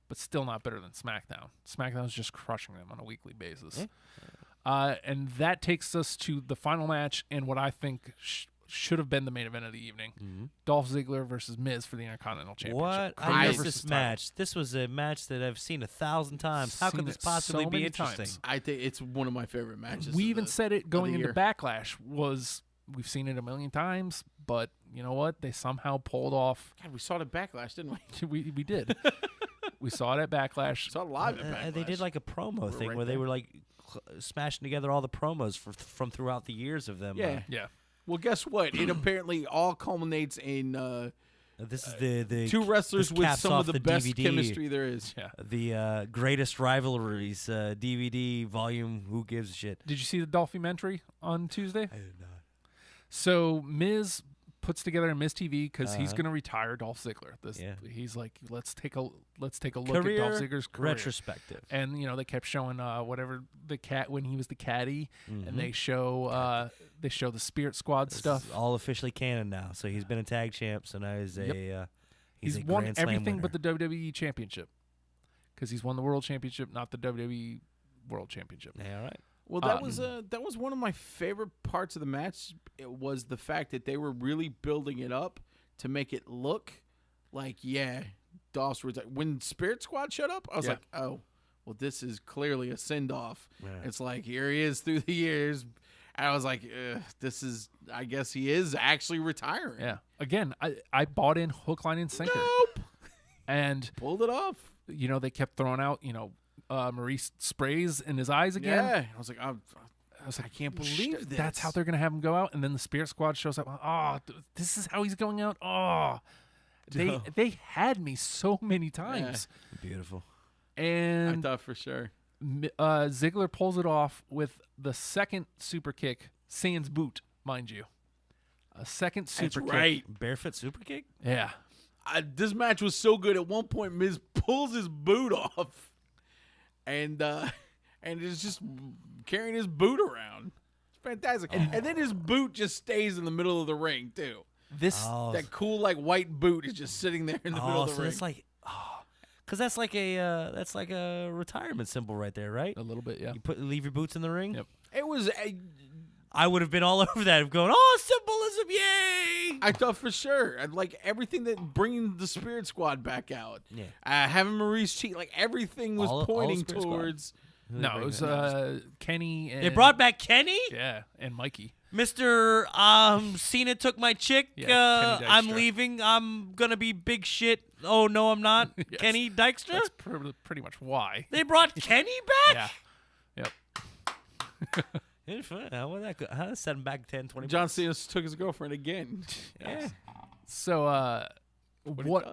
but still not better than SmackDown. SmackDown's just crushing them on a weekly basis. And that takes us to the final match and what I think should have been the main event of the evening. Dolph Ziggler versus Miz for the Intercontinental Championship. What? I missed this match. This was a match that I've seen 1,000 times. How could this possibly be interesting? I think it's one of my favorite matches. We even said it going into Backlash we've seen it a million times, but you know what? They somehow pulled off. God, we saw it at Backlash, didn't we? we did. We saw it at Backlash. Saw it live at Backlash. They did like a promo thing where they were like smashing together all the promos from throughout the years of them. Yeah. Well, guess what? It apparently all culminates in this is the two wrestlers with some of the best DVD, chemistry there is. Yeah. The greatest rivalries DVD volume. Who gives a shit? Did you see the Dolphumentary on Tuesday? I did not. So Miz puts together a Miz TV because he's going to retire Dolph Ziggler. He's like, let's take a look at Dolph Ziggler's career retrospective. And they kept showing whatever the cat when he was the caddy, and they show the Spirit Squad stuff. Is all officially canon now. So he's been a tag champ. So now he's he's a won Grand Slam everything winner. but the WWE Championship because he's won the World Championship, not the WWE World Championship. Yeah, all right. Well, that was one of my favorite parts of the match. It was the fact that they were really building it up to make it look like, Dolph's when Spirit Squad showed up, I was like, oh, well, this is clearly a send-off. Yeah. It's like, here he is through the years. And I was like, I guess he is actually retiring. Yeah. Again, I bought in hook, line, and sinker. Nope. And pulled it off. They kept throwing out, Maurice sprays in his eyes again. Yeah. I was like, I can't believe this. That's how they're going to have him go out. And then the Spirit Squad shows up. Oh, this is how he's going out. Oh, they had me so many times. Yeah. Beautiful. And I thought for sure. Ziggler pulls it off with the second super kick, sans boot, mind you. A second super kick. Right. Barefoot super kick? Yeah. This match was so good. At one point, Miz pulls his boot off. And is just carrying his boot around. It's fantastic. And then his boot just stays in the middle of the ring too. That cool white boot is just sitting there in the middle of the ring. It's like, because that's like a retirement symbol right there, right? A little bit, yeah. You leave your boots in the ring. Yep. It was. I would have been all over that, going, "Oh, symbolism, yay!" I thought for sure, like everything that bringing the Spirit Squad back out, yeah, having Maurice cheat, like everything was pointing towards Who No, it was Kenny. And They brought back Kenny? Yeah, and Mikey. Mr. Cena took my chick. Yeah, Kenny I'm Dykstra. leaving. I'm going to be big shit. Oh, no, I'm not. Yes. Kenny Dykstra? That's pretty much why. They brought Kenny back? Yeah. Yep. How did that go? How did that set him back 10, 20 John minutes? Cena took his girlfriend again. Yeah. So what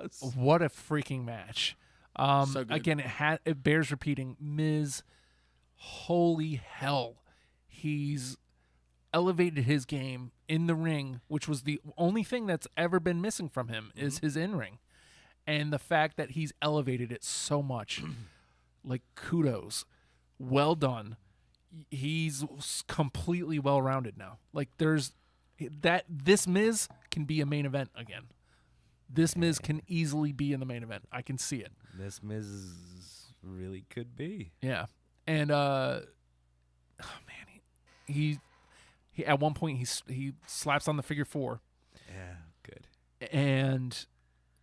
a freaking match. So good. Again, it bears repeating. Miz, holy hell, he's elevated his game in the ring, which was the only thing that's ever been missing from him is his in-ring. And the fact that he's elevated it so much, like, kudos, well done. He's completely well-rounded now. Like, this Miz can be a main event again. This Miz can easily be in the main event. I can see it. This Miz really could be. Yeah. And oh man, he at one point he slaps on the figure 4. Yeah, good. And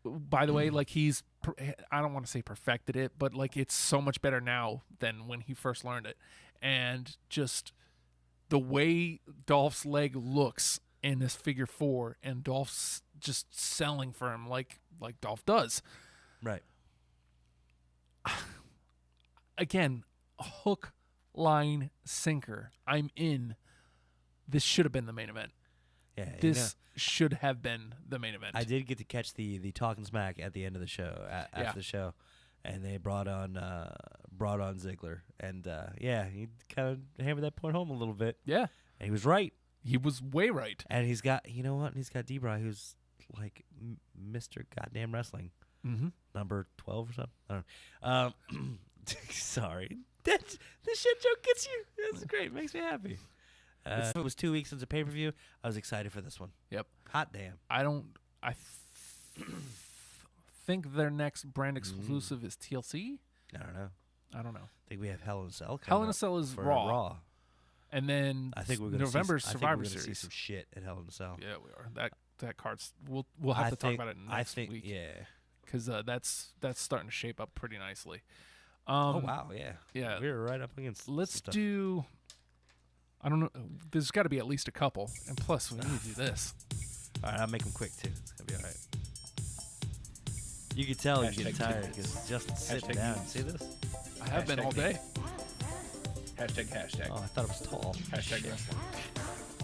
by the way, like I don't want to say perfected it, but like it's so much better now than when he first learned it. And just the way Dolph's leg looks in this figure 4 and Dolph's just selling for him like Dolph does. Right. Again, hook, line, sinker. I'm in. This should have been the main event. Yeah. This should have been the main event. I did get to catch the Talking Smack at the end of the show, after the show, and they brought on Ziggler, and he kind of hammered that point home a little bit. Yeah. And he was right. He was way right. And he's got, you know what? He's got D-Bry, who's like Mr. Goddamn Wrestling. Mm-hmm. Number 12 or something. I don't know. Sorry. This shit joke gets you. That's great. Makes me happy. It was 2 weeks since a pay-per-view. I was excited for this one. Yep. Hot damn. I think their next brand exclusive is TLC. I don't know. I think we have Hell in a Cell. Hell in a Cell is for Raw. And then I think we're gonna November see, Survivor I think we're Series. See some shit at Hell in a Cell. Yeah, we are. That card's we'll have to talk about it next week. Yeah, because that's starting to shape up pretty nicely. Oh wow, yeah, yeah. We're right up against. Let's do. I don't know. There's got to be at least a couple, and plus we need to do this. All right, I'll make them quick too. It's gonna be all right. You can tell you're getting tired because Justin's sitting down. See this? I have been all day. Hashtag. Oh, I thought it was tall. Hashtag wrestling.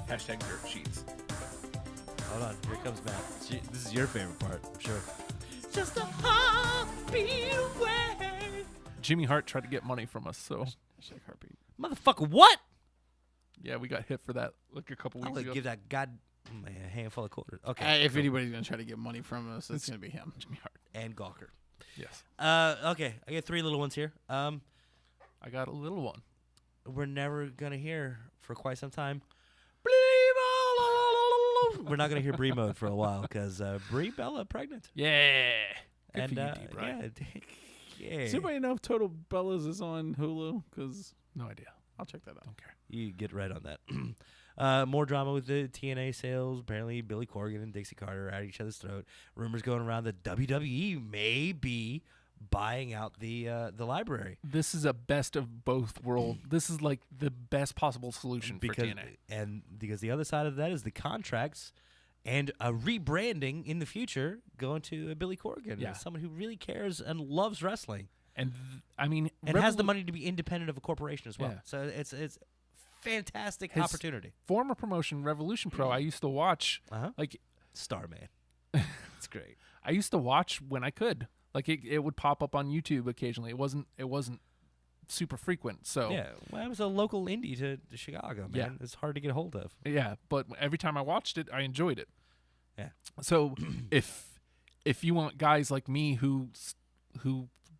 Hashtag dirt sheets. Hold on, here comes Matt. This is your favorite part, I'm sure. Just a heartbeat away. Jimmy Hart tried to get money from us, so Hashtag heartbeat. Motherfucker, what? Yeah, we got hit for that like a couple I'm weeks gonna ago. give that a handful of quarters. Okay. If anybody's gonna try to get money from us, it's gonna be him. Jimmy Hart and Gawker. Yes. Okay, I got 3 little ones here. I got a little one. We're never gonna hear for quite some time. We're not gonna hear Brie mode for a while because Brie Bella pregnant. Yeah. Good And for you, Deep, right? yeah. Does anybody know if Total Bellas is on Hulu? Because No idea. I'll check that out. Don't care. You get right on that. More drama with the TNA sales. Apparently, Billy Corgan and Dixie Carter are at each other's throat. Rumors going around that WWE may be buying out the library. This is a best of both worlds. This is like the best possible solution for TNA. And because the other side of that is the contracts and a rebranding in the future going to Billy Corgan. Yeah. Someone who really cares and loves wrestling. And I mean, and has the money to be independent of a corporation as well. Yeah. So it's fantastic His opportunity. Former promotion, Revolution Pro, I used to watch. Like Starman. It's great. I used to watch when I could. Like it would pop up on YouTube occasionally. It wasn't super frequent. So yeah, well, it was a local indie to Chicago, man. Yeah. It's hard to get a hold of. Yeah, but every time I watched it, I enjoyed it. Yeah. So if you want guys like me who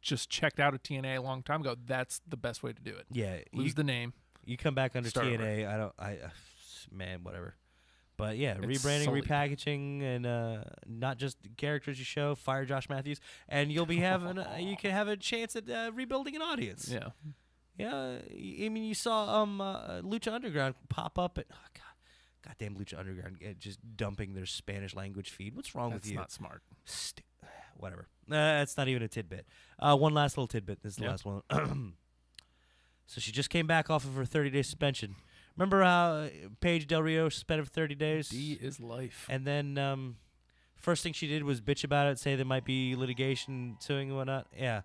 just checked out of TNA a long time ago, that's the best way to do it. Yeah, Lose the name. You come back under Start TNA. Man, whatever. But yeah, It's rebranding, solely- repackaging, and not just characters you show. Fire Josh Matthews, and you'll be having you can have a chance at rebuilding an audience. Yeah. Yeah, I mean, you saw Lucha Underground pop up at goddamn Lucha Underground just dumping their Spanish language feed. What's wrong with you? That's not smart. Whatever. That's not even a tidbit. One last little tidbit. This is the Yeah. last one. So she just came back off of her 30-day suspension. Remember how Paige Del Rio suspended for 30 days? D is life. And then first thing she did was bitch about it, say there might be litigation, suing and whatnot. Yeah.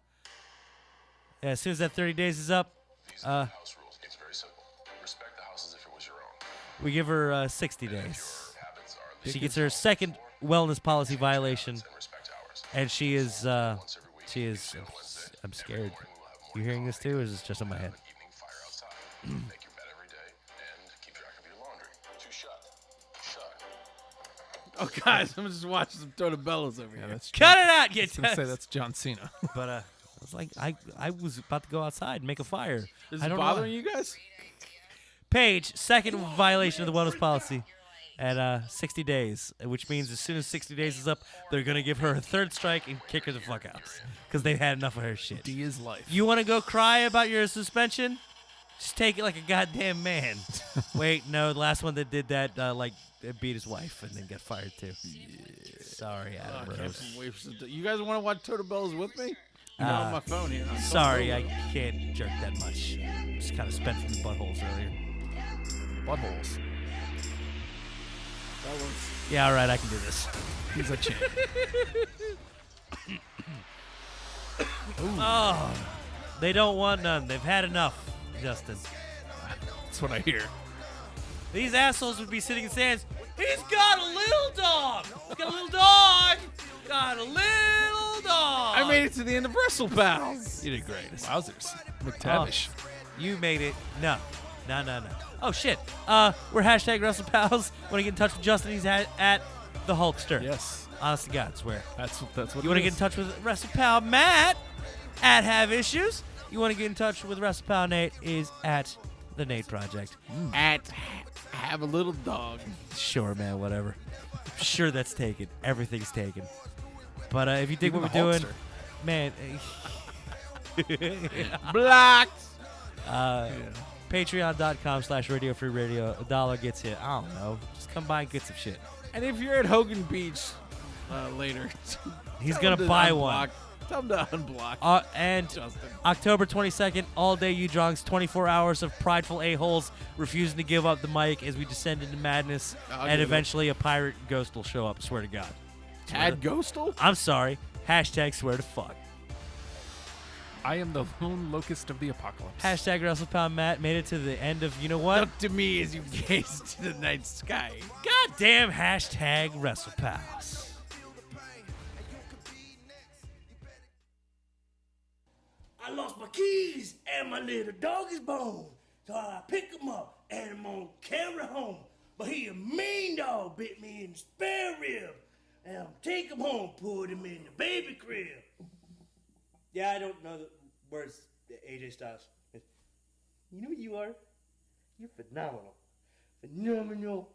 Yeah, as soon as that 30 days is up, These are the house rules. It's very simple. Respect the house as if it was your own. we give her 60 days. She gets her second wellness policy violation, and she is, I'm scared. You hearing this too, or is it just in my head? Make your bed every day and keep track of your laundry. Oh, guys, I'm just watching some Tortobellos over here. That's Cut it out, I was gonna say that's John Cena. But I was like, I was about to go outside and make a fire. Is I it don't bothering know. you guys? Paige, second violation of the wellness policy at 60 days, which means as soon as 60 days is up, they're going to give her a third strike and kick her the fuck out because they've had enough of her shit. D is life. You want to go cry about your suspension? Just take it like a goddamn man. Wait, no, the last one that did that, beat his wife and then got fired too. Yeah. Sorry, Adam Rose. You guys want to watch Tortobellos with me? On my phone here. Sorry, I can't jerk that much. Just kind of spent from the buttholes earlier. Buttholes. That one's... Yeah, all right, I can do this. He's a champ. Oh, they don't want none. They've had enough, Justin. That's what I hear. These assholes would be sitting in stands. He's got a little dog. He's got a little dog. Got a little dog. I made it to the end of Wrestlepals. You did great. Wowzers. McTavish. You made it. No. Oh, shit. We're hashtag Wrestlepals. Want to get in touch with Justin? He's at the Hulkster. Yes. Honest to God, swear. That's what You want to get in touch with WrestlePal Matt at Have Issues? You want to get in touch with WrestlePal Nate is at The Nate Project. At Have a Little Dog. Sure, man, whatever. I'm sure that's taken. Everything's taken. But if you dig Even what the we're doing, Hulkster. man. Blocked. Patreon.com/Radio Free Radio. $1 gets you. I don't know. Just come by and get some shit. And if you're at Hogan Beach later, He's tell going him to buy unblock. one. Tell him to unblock. And Justin. October 22nd, all day you drunks, 24 hours of prideful a-holes refusing to give up the mic as we descend into madness, and eventually a pirate ghost will show up, swear to God. Tad Ghostal? I'm sorry. Hashtag swear to fuck. I am the lone locust of the apocalypse. Hashtag WrestlePal Matt made it to the end of, you know what? Look to me as you gaze to the night sky. Goddamn hashtag WrestlePals. I lost my keys and my little dog is bone. So I pick him up and I'm gonna carry home. But he a mean dog, bit me in the spare rib. And I'll take him home, put him in the baby crib. Yeah, I don't know the words, AJ Styles. You know who you are? You're phenomenal. Phenomenal.